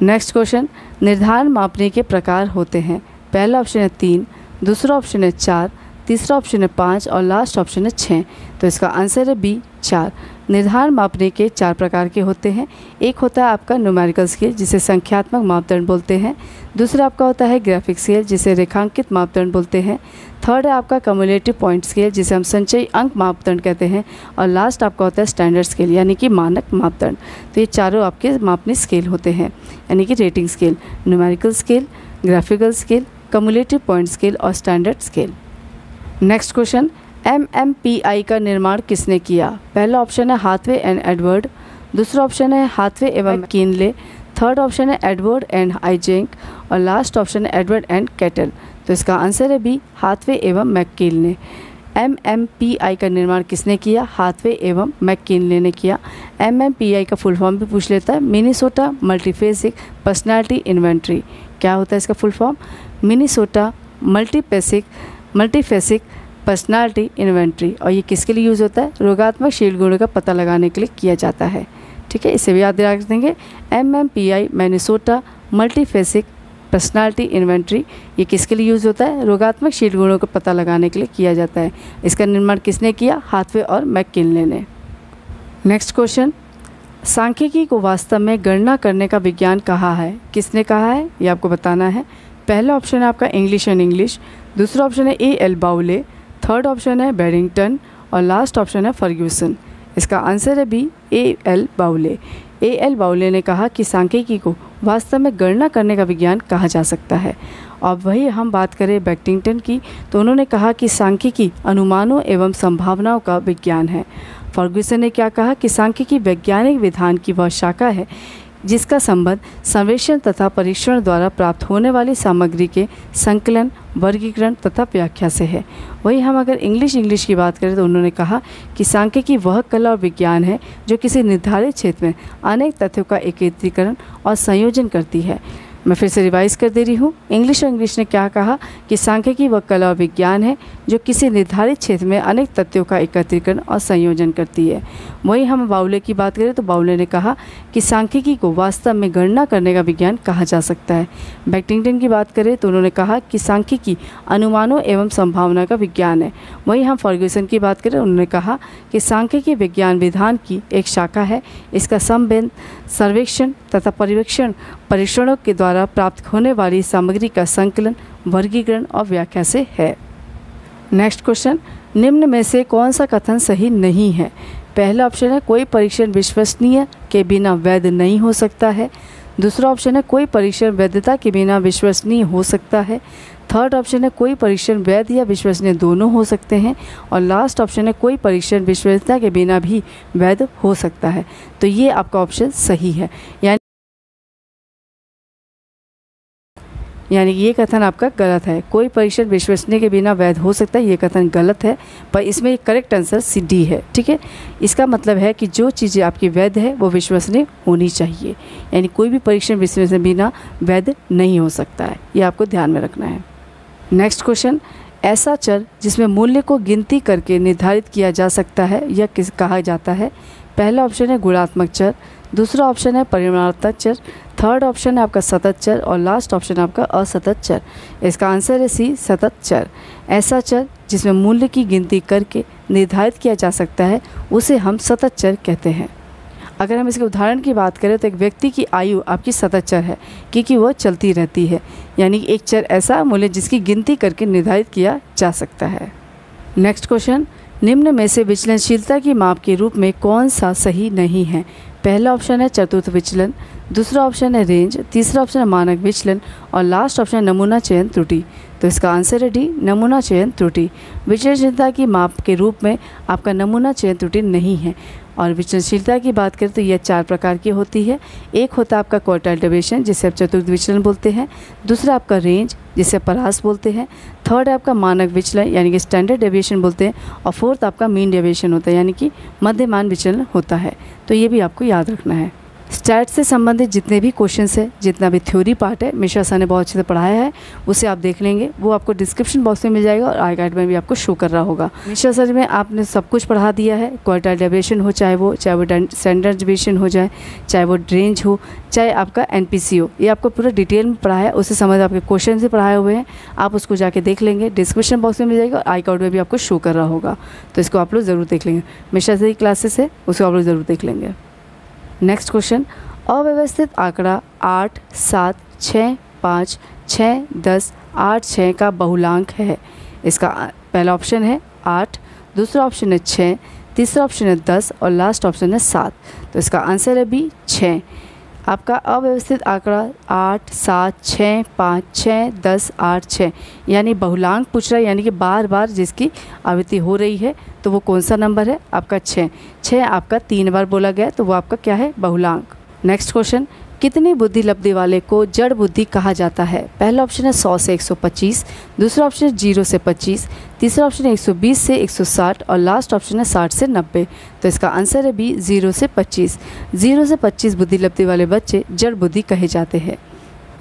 नेक्स्ट क्वेश्चन, निर्धारण मापने के प्रकार होते हैं। पहला ऑप्शन है 3, दूसरा ऑप्शन है 4, तीसरा ऑप्शन है 5 और लास्ट ऑप्शन है 6। तो इसका आंसर है बी 4। निर्धारण मापने के 4 प्रकार के होते हैं। एक होता है आपका न्यूमेरिकल स्केल जिसे संख्यात्मक मापदंड बोलते हैं। दूसरा आपका होता है ग्राफिक स्केल जिसे रेखांकित मापदंड बोलते हैं। थर्ड है आपका कम्युलेटिव पॉइंट स्केल जिसे हम संचयी अंक मापदंड कहते हैं। और लास्ट आपका होता है स्टैंडर्ड स्केल यानी कि मानक मापदंड। तो ये चारों आपके मापने स्केल होते हैं यानी कि rating scale, numerical scale, graphical scale, cumulative point scale और standard scale. Next question, MMPI का निर्माण किसने किया। पहला ऑप्शन है हाथवे एंड एडवर्ड, दूसरा ऑप्शन है हाथवे एवं मैकिनले, थर्ड ऑप्शन है एडवर्ड एंड हाइजेंक और लास्ट ऑप्शन है एडवर्ड एंड कैटल। तो इसका आंसर है बी हाथवे एवं मैकिनले। MMPI का निर्माण किसने किया, हाथवे एवं मैकिनले ने किया। MMPI का फुल फॉर्म भी पूछ लेता है, मिनीसोटा मल्टीफेसिक पर्सनालिटी इन्वेंट्री। क्या होता है इसका full form, Minnesota multiphasic personality inventory. और ये किसके लिए यूज़ होता है, रोगात्मक शील गुणों का पता लगाने के लिए किया जाता है। ठीक है, इसे भी याद रख देंगे। MMPI Minnesota multiphasic personality inventory ये किसके लिए यूज़ होता है, रोगात्मक शील गुणों का पता लगाने के लिए किया जाता है। इसका निर्माण किसने किया, हाथवे और मैकिनले ने। नेक्स्ट क्वेश्चन, सांख्यिकी को वास्तव में गणना करने का विज्ञान कहा है। किसने कहा है ये आपको बताना है। पहला ऑप्शन है आपका इंग्लिश एंड इंग्लिश, दूसरा ऑप्शन है A.L. बाउले, थर्ड ऑप्शन है बैरिंगटन और लास्ट ऑप्शन है फर्ग्यूसन। इसका आंसर है बी A.L. बाउले। A.L. बाउले ने कहा कि सांख्यिकी को वास्तव में गणना करने का विज्ञान कहा जा सकता है। और वही हम बात करें बैक्टिंगटन की तो उन्होंने कहा कि सांख्यिकी अनुमानों एवं संभावनाओं का विज्ञान है। फर्ग्यूसन ने क्या कहा कि सांख्यिकी वैज्ञानिक विधान की वह शाखा है जिसका संबंध सर्वेक्षण तथा परीक्षण द्वारा प्राप्त होने वाली सामग्री के संकलन, वर्गीकरण तथा व्याख्या से है। वही हम अगर इंग्लिश की बात करें तो उन्होंने कहा कि सांख्यिकी वह कला और विज्ञान है जो किसी निर्धारित क्षेत्र में अनेक तथ्यों का एकत्रीकरण और संयोजन करती है। मैं फिर से रिवाइज कर दे रही हूँ। इंग्लिश ने क्या कहा कि सांख्यिकी वह कला और विज्ञान है जो किसी निर्धारित क्षेत्र में अनेक तथ्यों का एकत्रीकरण और संयोजन करती है। वहीं हम बाउले की बात करें तो बाउले ने कहा कि सांख्यिकी को वास्तव में गणना करने का विज्ञान कहा जा सकता है। बैक्टिंगटन की बात करें तो उन्होंने कहा कि सांख्यिकी अनुमानों एवं संभावना का विज्ञान है। वहीं हम फर्ग्यूसन की बात करें उन्होंने कहा कि सांख्यिकी विज्ञान विधान की एक शाखा है। इसका संबंध सर्वेक्षण तथा परीक्षणों के द्वारा प्राप्त होने वाली सामग्री का संकलन, वर्गीकरण और व्याख्या से है। नेक्स्ट क्वेश्चन, निम्न में से कौन सा कथन सही नहीं है। पहला ऑप्शन है कोई परीक्षण विश्वसनीय के बिना वैध नहीं हो सकता है। दूसरा ऑप्शन है कोई परीक्षण वैधता के बिना विश्वसनीय हो सकता है। थर्ड ऑप्शन है कोई परीक्षण वैध या विश्वसनीय दोनों हो सकते हैं और लास्ट ऑप्शन है कोई परीक्षण विश्वसनीयता के बिना भी वैध हो सकता है। तो ये आपका ऑप्शन सही है, यानी ये कथन आपका गलत है। कोई परीक्षण विश्वसनीय के बिना वैध हो सकता है, ये कथन गलत है। पर इसमें करेक्ट आंसर सी डी है। ठीक है, इसका मतलब है कि जो चीज़ें आपकी वैध है वो विश्वसनीय होनी चाहिए, यानी कोई भी परीक्षण विश्वसनीय बिना वैध नहीं हो सकता है। ये आपको ध्यान में रखना है। नेक्स्ट क्वेश्चन, ऐसा चर जिसमें मूल्य को गिनती करके निर्धारित किया जा सकता है या किस कहा जाता है। पहला ऑप्शन है गुणात्मक चर, दूसरा ऑप्शन है परिमाणात्मक चर, थर्ड ऑप्शन है आपका सतत चर और लास्ट ऑप्शन है आपका असतत चर। इसका आंसर है सी सतत चर। ऐसा चर जिसमें मूल्य की गिनती करके निर्धारित किया जा सकता है उसे हम सतत चर कहते हैं। अगर हम इसके उदाहरण की बात करें तो एक व्यक्ति की आयु आपकी सतत चर है क्योंकि वह चलती रहती है, यानी एक चर ऐसा मूल्य जिसकी गिनती करके निर्धारित किया जा सकता है। नेक्स्ट क्वेश्चन, निम्न में से विचलनशीलता की माप के रूप में कौन सा सही नहीं है। पहला ऑप्शन है चतुर्थ विचलन, दूसरा ऑप्शन है रेंज, तीसरा ऑप्शन है मानक विचलन और लास्ट ऑप्शन है नमूना चयन त्रुटि। तो इसका आंसर है डी, नमूना चयन त्रुटि। विचलनशीलता की माप के रूप में आपका नमूना चयन त्रुटि नहीं है। और विचलनशीलता की बात करें तो यह 4 प्रकार की होती है। एक होता है आपका क्वार्टाइल डेविएशन, जिसे आप चतुर्थ विचलन बोलते हैं। दूसरा आपका रेंज, जिसे परास बोलते हैं। थर्ड है आपका मानक विचलन यानी कि स्टैंडर्ड डेविएशन बोलते हैं। और फोर्थ आपका मीन डेविएशन होता है यानी कि मध्यमान विचलन होता है। तो ये भी आपको याद रखना है। स्टैट से संबंधित जितने भी क्वेश्चंस है, जितना भी थ्योरी पार्ट है, मिश्रा सर ने बहुत अच्छे से पढ़ाया है, उसे आप देख लेंगे। वो आपको डिस्क्रिप्शन बॉक्स में मिल जाएगा और आई गाइड में भी आपको शो कर रहा होगा। मिश्रा सर में आपने सब कुछ पढ़ा दिया है। क्वार्टाइल डेविएशन हो, चाहे वो स्टैंडर्ड डेविएशन हो जाए, चाहे वो रेंज हो, चाहे आपका NPC हो, ये आपको पूरा डिटेल में पढ़ाया है। उसे समझ आपके क्वेश्चन से पढ़ाए हुए हैं, आप उसको जाके देख लेंगे। डिस्क्रिप्शन बॉक्स में मिल जाएगा और आई कार्ड में भी आपको शो कर रहा होगा। तो इसको आप लोग ज़रूर देख लेंगे। मिश्रा सर की क्लासेस है, उसको आप लोग ज़रूर देख लेंगे। नेक्स्ट क्वेश्चन, अव्यवस्थित आंकड़ा 8, 7, 6, 5, 6, 10, 8, 6 का बहुलांक है। इसका पहला ऑप्शन है 8, दूसरा ऑप्शन है 6, तीसरा ऑप्शन है 10 और लास्ट ऑप्शन है 7। तो इसका आंसर है बी, 6। आपका अव्यवस्थित आंकड़ा 8, 7, 6, 5, 6, 10, 8, 6 यानी बहुलांक पूछ रहा है, यानी कि बार बार जिसकी आवृत्ति हो रही है, तो वो कौन सा नंबर है? आपका 6। 6 आपका 3 बार बोला गया, तो वो आपका क्या है? बहुलांक। नेक्स्ट क्वेश्चन, कितनी बुद्धि लब्धि वाले को जड़ बुद्धि कहा जाता है? पहला ऑप्शन है 100 से 125, दूसरा ऑप्शन है 0 से 25, तीसरा ऑप्शन है 120 से 160 और लास्ट ऑप्शन है 60 से 90। तो इसका आंसर है बी, 0 से 25। 0 से 25 बुद्धि लब्धि वाले बच्चे जड़ बुद्धि कहे जाते हैं।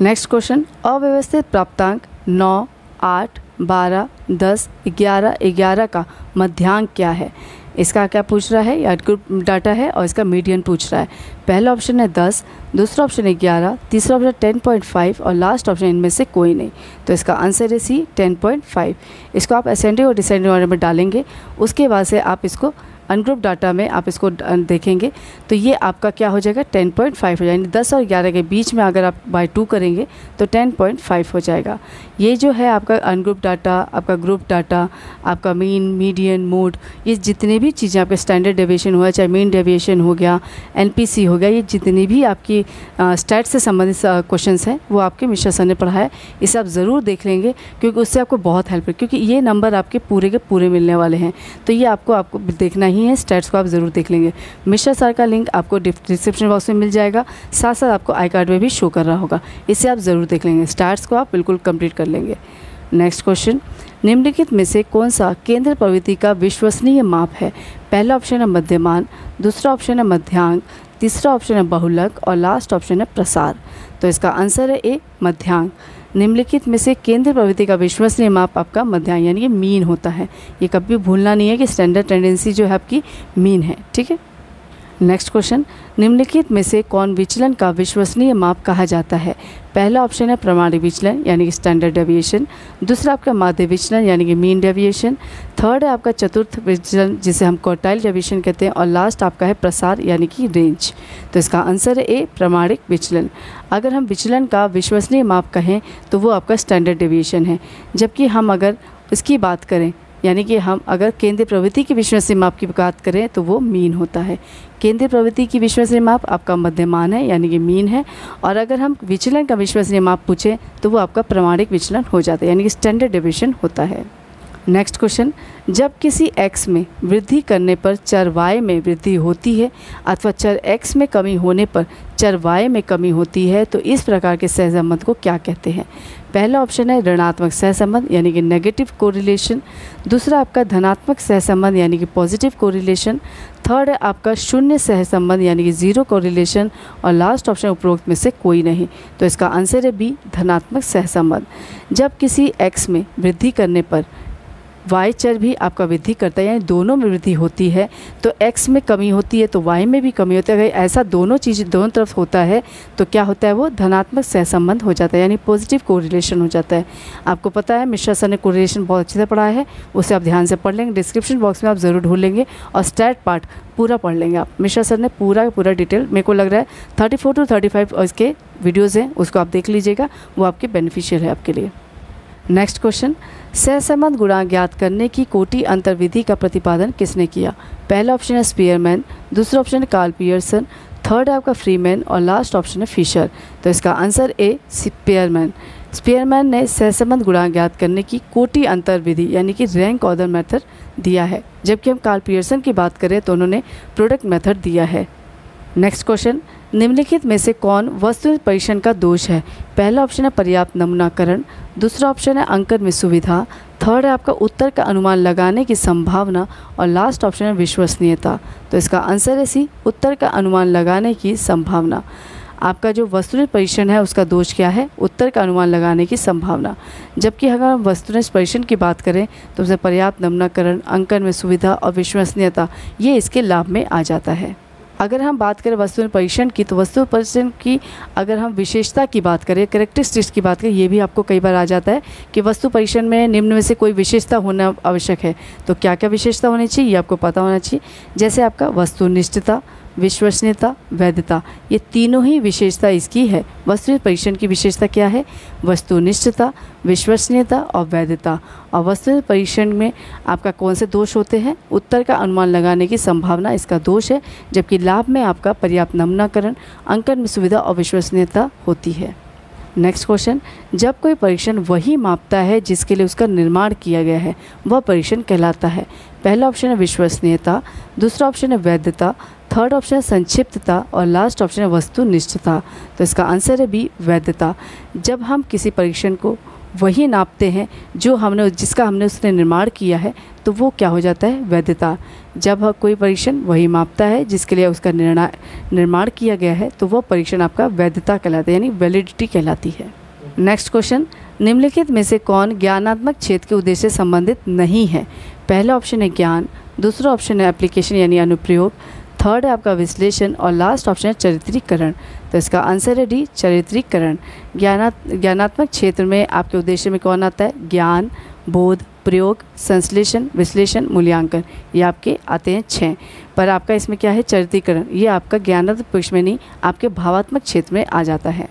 नेक्स्ट क्वेश्चन, अव्यवस्थित प्राप्तांक 9, 8, 12, 10, 11, 11 का मध्यांक क्या है? इसका क्या पूछ रहा है? या ग्रुप डाटा है और इसका मीडियन पूछ रहा है। पहला ऑप्शन है 10, दूसरा ऑप्शन है 11, तीसरा ऑप्शन 10.5 और लास्ट ऑप्शन इनमें से कोई नहीं। तो इसका आंसर है सी, 10.5। इसको आप असेंडिंग और डिसेंडिंग ऑर्डर में डालेंगे, उसके बाद से आप इसको अनग्रुप डाटा में आप इसको देखेंगे तो ये आपका क्या हो जाएगा? 10.5 हो जाएगा। यानी 10 और 11 के बीच में अगर आप बाय 2 करेंगे तो 10.5 हो जाएगा। ये जो है आपका अनग्रुप डाटा, आपका ग्रुप डाटा, आपका मीन, मीडियन, मोड, ये जितने भी चीज़ें आपके स्टैंडर्ड डेविएशन हुआ, चाहे मीन डेविएशन हो गया, NPC हो गया, ये जितनी भी आपकी स्टैट से संबंधित क्वेश्चंस हैं वो आपके मिश्रा सर ने पढ़ाया। इसे आप ज़रूर देख लेंगे क्योंकि उससे आपको बहुत हेल्प है, क्योंकि ये नंबर आपके पूरे के पूरे मिलने वाले हैं। तो ये आपको देखना ही है, स्टैट्स को आप ज़रूर देख लेंगे। मिश्रा सर का लिंक आपको डिस्क्रिप्शन बॉक्स में मिल जाएगा, साथ साथ आपको आई कार्ड में भी शो कर रहा होगा। इसे आप ज़रूर देख लेंगे, स्टैट्स को आप बिल्कुल कंप्लीट कर लेंगे। नेक्स्ट क्वेश्चन, निम्नलिखित में से कौन सा केंद्र प्रवृत्ति का विश्वसनीय माप है? पहला ऑप्शन है मध्यमान, दूसरा ऑप्शन है मध्यांक, तीसरा ऑप्शन है बहुलक और लास्ट ऑप्शन है प्रसार। तो इसका आंसर है ए, मध्यांक। निम्नलिखित में से केंद्र प्रवृत्ति का विश्वसनीय माप आपका मध्यांक यानी कि मीन होता है। ये कभी भूलना नहीं है कि स्टैंडर्ड टेंडेंसी जो है आपकी मीन है, ठीक है। नेक्स्ट क्वेश्चन, निम्नलिखित में से कौन विचलन का विश्वसनीय माप कहा जाता है? पहला ऑप्शन है प्रमाणिक विचलन यानी कि स्टैंडर्ड डेविएशन, दूसरा आपका माध्य विचलन यानी कि मीन डेविएशन, थर्ड है आपका चतुर्थ विचलन जिसे हम क्वार्टाइल डेविएशन कहते हैं और लास्ट आपका है प्रसार यानी कि रेंज। तो इसका आंसर है ए, प्रमाणिक विचलन। अगर हम विचलन का विश्वसनीय माप कहें तो वो आपका स्टैंडर्ड डेविएशन है, जबकि हम अगर इसकी बात करें यानी कि हम अगर केंद्रीय प्रवृत्ति की विश्वसनीय माप की बात करें तो वो मीन होता है। केंद्रीय प्रवृत्ति की विश्वसनीय माप आपका मध्यमान है यानी कि मीन है, और अगर हम विचलन का विश्वसनीय माप पूछें तो वो आपका प्रमाणिक विचलन हो जाता है यानी कि स्टैंडर्ड डेविएशन होता है। नेक्स्ट क्वेश्चन, जब किसी x में वृद्धि करने पर चर y में वृद्धि होती है अथवा चर x में कमी होने पर चर y में कमी होती है तो इस प्रकार के सहसंबंध को क्या कहते हैं? पहला ऑप्शन है ऋणात्मक सहसंबंध यानी कि नेगेटिव कोरिलेशन, दूसरा आपका धनात्मक सहसंबंध यानी कि पॉजिटिव कोरिलेशन, थर्ड है आपका शून्य सहसंबंध यानी कि जीरो कोरिलेशन और लास्ट ऑप्शन उपरोक्त में से कोई नहीं। तो इसका आंसर है बी, धनात्मक सहसंबंध। जब किसी x में वृद्धि करने पर y चर भी आपका वृद्धि करता है यानी दोनों में वृद्धि होती है, तो x में कमी होती है तो y में भी कमी होती है। अगर ऐसा दोनों चीज़ दोनों तरफ होता है तो क्या होता है? वो धनात्मक सहसंबंध हो जाता है यानी पॉजिटिव कोरिलेशन हो जाता है। आपको पता है मिश्रा सर ने कोरिलेशन बहुत अच्छे से पढ़ाया है, उसे आप ध्यान से पढ़ लेंगे। डिस्क्रिप्शन बॉक्स में आप ज़रूर ढूंढ लेंगे और स्टैट पार्ट पूरा पढ़ लेंगे आप। मिश्रा सर ने पूरा डिटेल, मेरे को लग रहा है 34 to 35 इसके वीडियोज़ हैं, उसको आप देख लीजिएगा, वो आपके बेनिफिशियल है आपके लिए। नेक्स्ट क्वेश्चन, सहसंबंध गुणांक ज्ञात करने की कोटि अंतर विधि का प्रतिपादन किसने किया? पहला ऑप्शन है स्पीयरमैन, दूसरा ऑप्शन है कार्ल पियर्सन, थर्ड है आपका फ्रीमैन और लास्ट ऑप्शन है फिशर। तो इसका आंसर ए स्पीयरमैन। स्पीयरमैन ने सहसंबंध गुणांक ज्ञात करने की कोटि अंतर विधि यानी कि रैंक ऑर्डर मेथड दिया है, जबकि हम कार्ल पियर्सन की बात करें तो उन्होंने प्रोडक्ट मेथड दिया है। नेक्स्ट क्वेश्चन, निम्नलिखित में से कौन वस्तु परीक्षण का दोष है? पहला ऑप्शन है पर्याप्त नमूनाकरण, दूसरा ऑप्शन है अंकन में सुविधा, थर्ड है आपका उत्तर का अनुमान लगाने की संभावना और लास्ट ऑप्शन है विश्वसनीयता। तो इसका आंसर है सी, उत्तर का अनुमान लगाने की संभावना। आपका जो वस्तुनिष्ठ परीक्षण है उसका दोष क्या है? उत्तर का अनुमान लगाने की संभावना। जबकि अगर हम वस्तुनिष्ठ परीक्षण की बात करें तो उसमें पर्याप्त नमूनाकरण, अंकन में सुविधा और विश्वसनीयता ये इसके लाभ में आ जाता है। अगर हम बात करें वस्तु परीक्षण की, तो वस्तु परीक्षण की अगर हम विशेषता की बात करें, कैरेक्टरिस्टिक्स की बात करें, ये भी आपको कई बार आ जाता है कि वस्तु परीक्षण में निम्न में से कोई विशेषता होना आवश्यक है। तो क्या क्या विशेषता होनी चाहिए ये आपको पता होना चाहिए। जैसे आपका वस्तुनिष्ठता, विश्वसनीयता, वैधता, ये तीनों ही विशेषता इसकी है। वस्तु परीक्षण की विशेषता क्या है? वस्तुनिष्ठता, विश्वसनीयता और वैधता। और वस्तु परीक्षण में आपका कौन से दोष होते हैं? उत्तर का अनुमान लगाने की संभावना इसका दोष है, जबकि लाभ में आपका पर्याप्त नमूनाकरण, अंकन में सुविधा और विश्वसनीयता होती है। नेक्स्ट क्वेश्चन, जब कोई परीक्षण वही मापता है जिसके लिए उसका निर्माण किया गया है, वह परीक्षण कहलाता है। पहला ऑप्शन है विश्वसनीयता, दूसरा ऑप्शन है वैधता, थर्ड ऑप्शन है संक्षिप्तता और लास्ट ऑप्शन है वस्तुनिष्ठता। तो इसका आंसर है बी, वैधता। जब हम किसी परीक्षण को वही नापते हैं जिसका हमने उसने निर्माण किया है, तो वो क्या हो जाता है? वैधता। जब कोई परीक्षण वही मापता है जिसके लिए उसका निर्माण किया गया है, तो वो परीक्षण आपका वैधता कहलाता है, यानी वैलिडिटी कहलाती है। नेक्स्ट क्वेश्चन, निम्नलिखित में से कौन ज्ञानात्मक क्षेत्र के उद्देश्य से संबंधित नहीं है? पहला ऑप्शन है ज्ञान, दूसरा ऑप्शन है एप्लीकेशन यानी अनुप्रयोग, थर्ड है आपका विश्लेषण और लास्ट ऑप्शन है चरित्रीकरण। तो इसका आंसर है डी, चरित्रीकरण। ज्ञानात्मक क्षेत्र में आपके उद्देश्य में कौन आता है? ज्ञान, बोध, प्रयोग, संश्लेषण, विश्लेषण, मूल्यांकन, ये आपके आते हैं 6। पर आपका इसमें क्या है? चरित्रीकरण। ये आपका ज्ञानात्मक पक्ष में नहीं, आपके भावात्मक क्षेत्र में आ जाता है।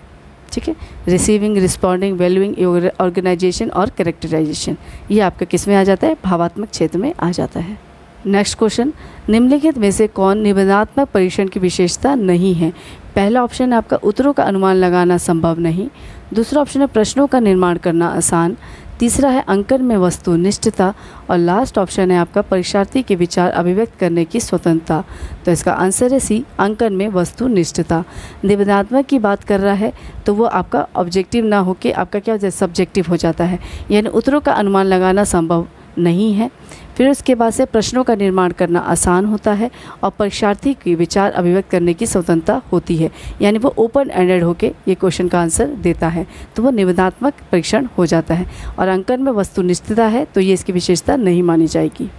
ठीक है, रिसीविंग, रिस्पॉन्डिंग, वैल्यूइंग, ऑर्गेनाइजेशन और कैरेक्टराइजेशन, ये आपका किस में आ जाता है? भावात्मक क्षेत्र में आ जाता है। नेक्स्ट क्वेश्चन, निम्नलिखित में से कौन निबंधात्मक परीक्षण की विशेषता नहीं है? पहला ऑप्शन है आपका उत्तरों का अनुमान लगाना संभव नहीं, दूसरा ऑप्शन है प्रश्नों का निर्माण करना आसान, तीसरा है अंकन में वस्तुनिष्ठता और लास्ट ऑप्शन है आपका परीक्षार्थी के विचार अभिव्यक्त करने की स्वतंत्रता। तो इसका आंसर है सी, अंकन में वस्तुनिष्ठता। निबंधात्मक की बात कर रहा है तो वो आपका ऑब्जेक्टिव ना होके आपका क्या हो जाए? सब्जेक्टिव हो जाता है, यानी उत्तरों का अनुमान लगाना संभव नहीं है। फिर उसके बाद से प्रश्नों का निर्माण करना आसान होता है और परीक्षार्थी के विचार अभिव्यक्त करने की स्वतंत्रता होती है, यानी वो ओपन एंडेड होके ये क्वेश्चन का आंसर देता है, तो वो निबंधात्मक परीक्षण हो जाता है। और अंकन में वस्तुनिष्ठता है तो ये इसकी विशेषता नहीं मानी जाएगी।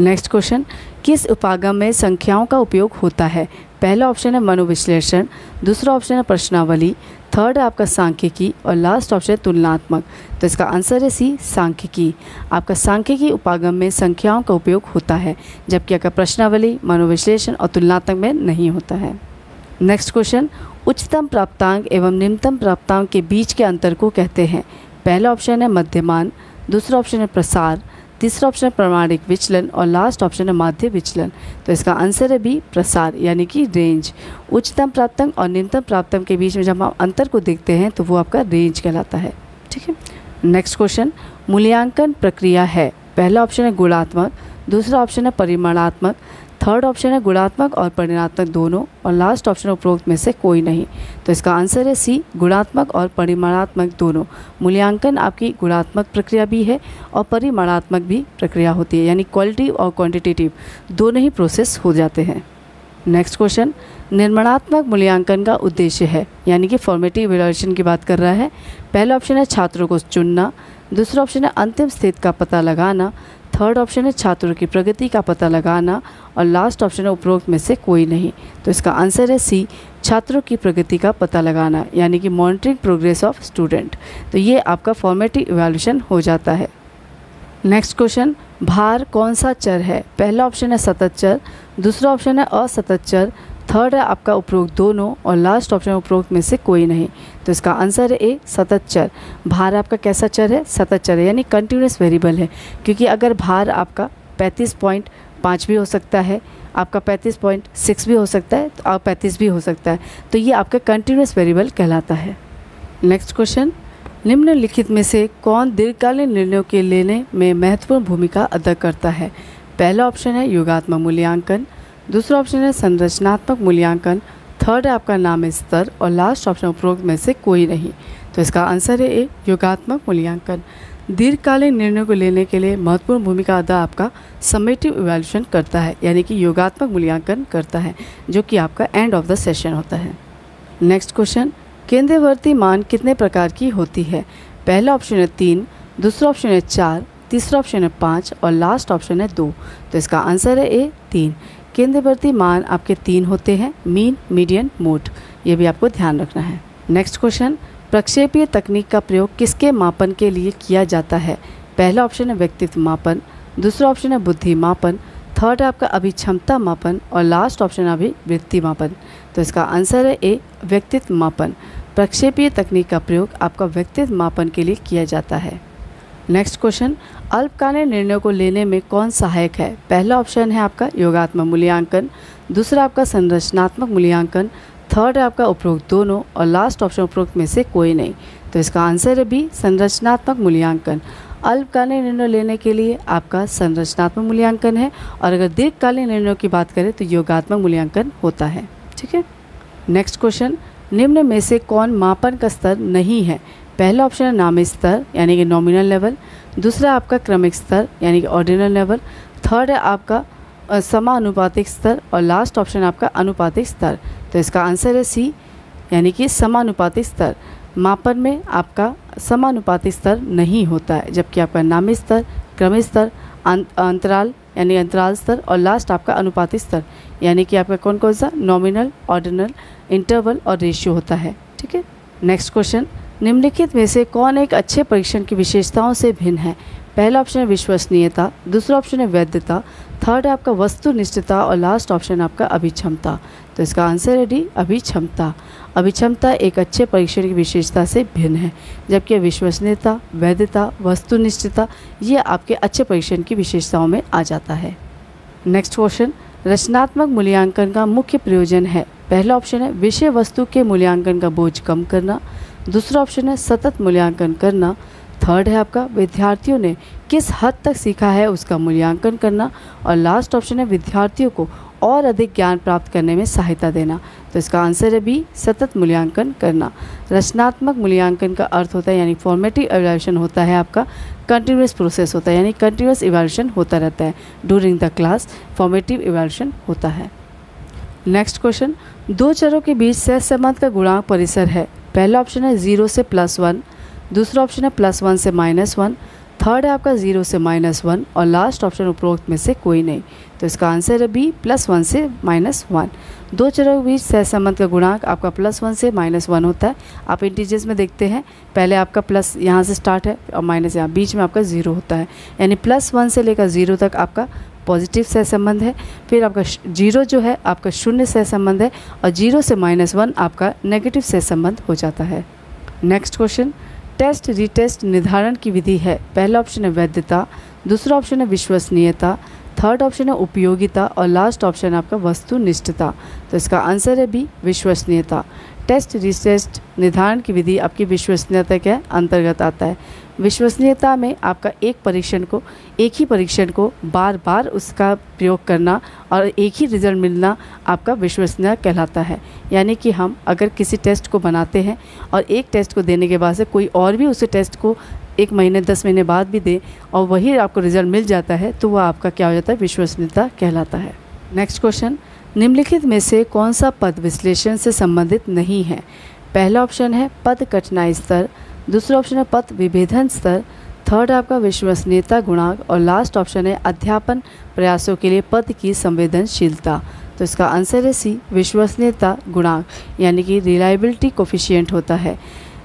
नेक्स्ट क्वेश्चन, किस उपागम में संख्याओं का उपयोग होता है? पहला ऑप्शन है मनोविश्लेषण, दूसरा ऑप्शन है प्रश्नावली, थर्ड है आपका सांख्यिकी और लास्ट ऑप्शन है तुलनात्मक। तो इसका आंसर है सी, सांख्यिकी। आपका सांख्यिकी उपागम में संख्याओं का उपयोग होता है, जबकि आपका प्रश्नावली, मनोविश्लेषण और तुलनात्मक में नहीं होता है। नेक्स्ट क्वेश्चन, उच्चतम प्राप्तांक एवं निम्नतम प्राप्तांक के बीच के अंतर को कहते हैं। पहला ऑप्शन है मध्यमान, दूसरा ऑप्शन है प्रसार, तीसरा ऑप्शन है प्रमाणिक विचलन और लास्ट ऑप्शन है माध्य विचलन। तो इसका आंसर है बी, प्रसार, यानी कि रेंज। उच्चतम प्राप्तांक और निम्नतम प्राप्तांक के बीच में जब हम अंतर को देखते हैं तो वो आपका रेंज कहलाता है। ठीक है, नेक्स्ट क्वेश्चन, मूल्यांकन प्रक्रिया है। पहला ऑप्शन है गुणात्मक, दूसरा ऑप्शन है परिमाणात्मक, थर्ड ऑप्शन है गुणात्मक और परिमाणात्मक दोनों और लास्ट ऑप्शन उपरोक्त में से कोई नहीं। तो इसका आंसर है सी, गुणात्मक और परिमाणात्मक दोनों। मूल्यांकन आपकी गुणात्मक प्रक्रिया भी है और परिमाणात्मक भी प्रक्रिया होती है, यानी क्वालिटिव और क्वांटिटेटिव दोनों ही प्रोसेस हो जाते हैं। नेक्स्ट क्वेश्चन, निर्माणात्मक मूल्यांकन का उद्देश्य है, यानी कि फॉर्मेटिव इवैल्यूएशन की बात कर रहा है। पहला ऑप्शन है छात्रों को चुनना, दूसरा ऑप्शन है अंतिम स्थिति का पता लगाना, थर्ड ऑप्शन है छात्रों की प्रगति का पता लगाना और लास्ट ऑप्शन है उपरोक्त में से कोई नहीं। तो इसका आंसर है सी, छात्रों की प्रगति का पता लगाना, यानी कि मॉनिटरिंग प्रोग्रेस ऑफ स्टूडेंट। तो ये आपका फॉर्मेटिव इवैल्यूएशन हो जाता है। नेक्स्ट क्वेश्चन, भार कौन सा चर है? पहला ऑप्शन है सतत चर, दूसरा ऑप्शन है असतत चर, थर्ड है आपका उपरोक्त दोनों और लास्ट ऑप्शन उपरोक्त में से कोई नहीं। तो इसका आंसर है ए, सतत चर। भार आपका कैसा चर है? सतत चर है, यानी कंटिन्यूस वेरिएबल है, क्योंकि अगर भार आपका 5 भी हो सकता है, आपका 35.6 भी हो सकता है, तो 35 भी हो सकता है। तो ये आपका कंटिन्यूस वेरिएबल कहलाता है। नेक्स्ट क्वेश्चन, निम्नलिखित में से कौन दीर्घकालीन निर्णयों के लेने में महत्वपूर्ण भूमिका अदा करता है? पहला ऑप्शन है योगात्मक मूल्यांकन, दूसरा ऑप्शन है संरचनात्मक मूल्यांकन, थर्ड है आपका नाम स्तर और लास्ट ऑप्शन उपरोक्त में से कोई नहीं। तो इसका आंसर है ए योगात्मक मूल्यांकन। दीर्घकालीन निर्णयों को लेने के लिए महत्वपूर्ण भूमिका अदा आपका समेटिव इवैल्यूएशन करता है, यानी कि योगात्मक मूल्यांकन करता है, जो कि आपका एंड ऑफ द सेशन होता है। नेक्स्ट क्वेश्चन, केंद्रवर्ती मान कितने प्रकार की होती है? पहला ऑप्शन है 3, दूसरा ऑप्शन है 4, तीसरा ऑप्शन है 5 और लास्ट ऑप्शन है 2। तो इसका आंसर है ए 3। केंद्रवर्ती मान आपके 3 होते हैं, मीन, मीडियन, मोड। ये भी आपको ध्यान रखना है। नेक्स्ट क्वेश्चन, प्रक्षेपीय तकनीक का प्रयोग किसके मापन के लिए किया जाता है? पहला ऑप्शन है व्यक्तित्व मापन, दूसरा ऑप्शन है बुद्धि मापन, थर्ड है आपका अभिक्षमता मापन और लास्ट ऑप्शन है अभिवृत्ति मापन। तो इसका आंसर है ए व्यक्तित्व मापन। प्रक्षेपीय तकनीक का प्रयोग आपका व्यक्तित्व मापन के लिए किया जाता है। नेक्स्ट क्वेश्चन, अल्पकालीन निर्णयों को लेने में कौन सहायक है? पहला ऑप्शन है आपका योगात्मक मूल्यांकन, दूसरा आपका संरचनात्मक मूल्यांकन, थर्ड है आपका उपरोक्त दोनों और लास्ट ऑप्शन उपरोक्त में से कोई नहीं। तो इसका आंसर है बी संरचनात्मक मूल्यांकन। अल्पकालीन निर्णय लेने के लिए आपका संरचनात्मक मूल्यांकन है और अगर दीर्घकालीन निर्णयों की बात करें तो योगात्मक मूल्यांकन होता है। ठीक है। नेक्स्ट क्वेश्चन, निम्न में से कौन मापन का स्तर नहीं है? पहला ऑप्शन है नामी स्तर यानी कि नॉमिनल लेवल, दूसरा आपका क्रमिक स्तर यानी कि ऑर्डिनल लेवल, थर्ड है आपका समानुपातिक स्तर और लास्ट ऑप्शन आपका अनुपातिक स्तर। तो इसका आंसर है सी यानी कि समानुपातिक स्तर। मापन में आपका समानुपातिक स्तर नहीं होता है, जबकि आपका नामी स्तर, क्रमिक स्तर, अंतराल यानी अंतराल स्तर और लास्ट आपका अनुपातिक स्तर यानी कि आपका कौन कौन सा नॉमिनल, ऑर्डिनल, इंटरवल और रेशियो होता है। ठीक है। नेक्स्ट क्वेश्चन, निम्नलिखित में से कौन एक अच्छे परीक्षण की विशेषताओं से भिन्न है? पहला ऑप्शन है विश्वसनीयता, दूसरा ऑप्शन है वैधता, थर्ड है आपका वस्तुनिष्ठता और लास्ट ऑप्शन आपका अभिक्षमता। तो इसका आंसर है डी अभिक्षमता। अभिक्षमता एक अच्छे परीक्षण की विशेषता से भिन्न है, जबकि विश्वसनीयता, वैधता, वस्तुनिष्ठता ये आपके अच्छे परीक्षण की विशेषताओं में आ जाता है। नेक्स्ट क्वेश्चन, रचनात्मक मूल्यांकन का मुख्य प्रयोजन है? पहला ऑप्शन है विषय वस्तु के मूल्यांकन का बोझ कम करना, दूसरा ऑप्शन है सतत मूल्यांकन करना, थर्ड है आपका विद्यार्थियों ने किस हद तक सीखा है उसका मूल्यांकन करना और लास्ट ऑप्शन है विद्यार्थियों को और अधिक ज्ञान प्राप्त करने में सहायता देना। तो इसका आंसर है बी सतत मूल्यांकन करना। रचनात्मक मूल्यांकन का अर्थ होता है यानी फॉर्मेटिव इवैल्यूएशन होता है आपका कंटिन्यूस प्रोसेस होता है, यानी कंटिन्यूस इवैल्यूएशन होता रहता है during the class, formative evaluation होता है। नेक्स्ट क्वेश्चन, दो चरों के बीच सहसंबंध का गुणांक परिसर है? पहला ऑप्शन है 0 से +1, दूसरा ऑप्शन है +1 से -1, थर्ड है आपका 0 से -1 और लास्ट ऑप्शन उपरोक्त में से कोई नहीं। तो इसका आंसर है बी +1 से -1। दो चरों के बीच सहसंबंध का गुणांक आपका +1 से -1 होता है। आप इंटीजर्स में देखते हैं पहले आपका प्लस यहाँ से स्टार्ट है और माइनस यहाँ बीच में आपका 0 होता है, यानी +1 से लेकर 0 तक आपका पॉजिटिव सहसंबंध है। फिर आपका 0 जो है आपका शून्य सहसंबंध है और 0 से -1 आपका नेगेटिव सहसंबंध हो जाता है। नेक्स्ट क्वेश्चन, टेस्ट रीटेस्ट निर्धारण की विधि है? पहला ऑप्शन है वैधता, दूसरा ऑप्शन है विश्वसनीयता, थर्ड ऑप्शन है उपयोगिता और लास्ट ऑप्शन आपका वस्तुनिष्ठता। तो इसका आंसर है बी विश्वसनीयता। टेस्ट रीटेस्ट निर्धारण की विधि आपकी विश्वसनीयता के अंतर्गत आता है। विश्वसनीयता में आपका एक ही परीक्षण को बार बार उसका प्रयोग करना और एक ही रिजल्ट मिलना आपका विश्वसनीय कहलाता है। यानी कि हम अगर किसी टेस्ट को बनाते हैं और एक टेस्ट को देने के बाद से कोई और भी उस टेस्ट को 1 महीने 10 महीने बाद भी दे और वही आपको रिजल्ट मिल जाता है तो वह आपका क्या हो जाता है, विश्वसनीयता कहलाता है। नेक्स्ट क्वेश्चन, निम्नलिखित में से कौन सा पद विश्लेषण से संबंधित नहीं है? पहला ऑप्शन है पद कठिनाई स्तर, दूसरा ऑप्शन है पद विभेदन स्तर, थर्ड आपका विश्वसनीयता गुणांक और लास्ट ऑप्शन है अध्यापन प्रयासों के लिए पद की संवेदनशीलता। तो इसका आंसर है सी विश्वसनीयता गुणांक, यानी कि रिलायबिलिटी कोफिशिएंट होता है।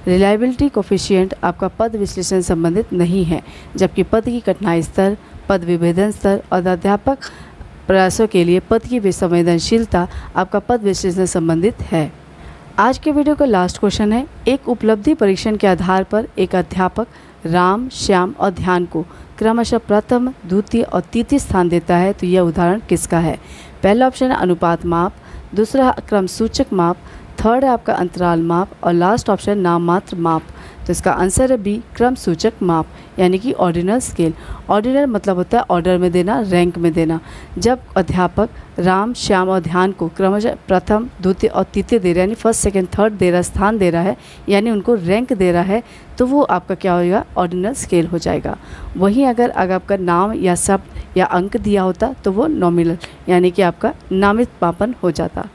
रिलायबिलिटी कोफिशिएंट आपका पद विश्लेषण संबंधित नहीं है, जबकि पद की कठिनाई स्तर, पद विभेदन स्तर और अध्यापक प्रयासों के लिए पद की संवेदनशीलता आपका पद विश्लेषण संबंधित है। आज के वीडियो का लास्ट क्वेश्चन है, एक उपलब्धि परीक्षण के आधार पर एक अध्यापक राम, श्याम और ध्यान को क्रमशः प्रथम, द्वितीय और तृतीय स्थान देता है तो यह उदाहरण किसका है? पहला ऑप्शन है अनुपात माप, दूसरा क्रम सूचक माप, थर्ड है आपका अंतराल माप और लास्ट ऑप्शन नाम मात्र माप। तो इसका आंसर है बी, क्रम सूचक माप, यानी कि ऑर्डिनल स्केल। ऑर्डिनल मतलब होता है ऑर्डर में देना, रैंक में देना। जब अध्यापक राम, श्याम और ध्यान को क्रमशः प्रथम, द्वितीय और तृतीय दे रहा है, यानी फर्स्ट, सेकंड, थर्ड दे रहा, स्थान दे रहा है, यानी उनको रैंक दे रहा है, तो वो आपका क्या होगा? ऑर्डिनल स्केल हो जाएगा। वहीं अगर आपका नाम या शब्द या अंक दिया होता तो वो नॉमिनल, यानी कि आपका नामित मापन हो जाता।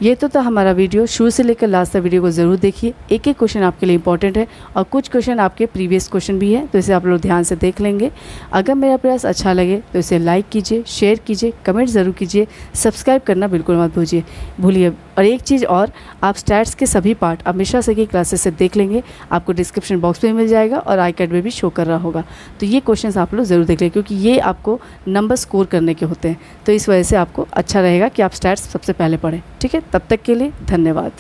ये तो था हमारा वीडियो। शुरू से लेकर लास्ट तक वीडियो को ज़रूर देखिए। एक एक क्वेश्चन आपके लिए इंपॉर्टेंट है और कुछ क्वेश्चन आपके प्रीवियस क्वेश्चन भी है, तो इसे आप लोग ध्यान से देख लेंगे। अगर मेरा प्रयास अच्छा लगे तो इसे लाइक कीजिए, शेयर कीजिए, कमेंट ज़रूर कीजिए, सब्सक्राइब करना बिल्कुल मत भूलिए। और एक चीज़ और, आप स्टैट्स के सभी पार्ट अब मिश्रा सर की क्लासेस से देख लेंगे, आपको डिस्क्रिप्शन बॉक्स में मिल जाएगा और आई कार्ड में भी शो कर रहा होगा। तो ये क्वेश्चन आप लोग ज़रूर देख लें, क्योंकि ये आपको नंबर स्कोर करने के होते हैं, तो इस वजह से आपको अच्छा रहेगा कि आप स्टैट्स सबसे पहले पढ़ें। ठीक है, तब तक के लिए धन्यवाद।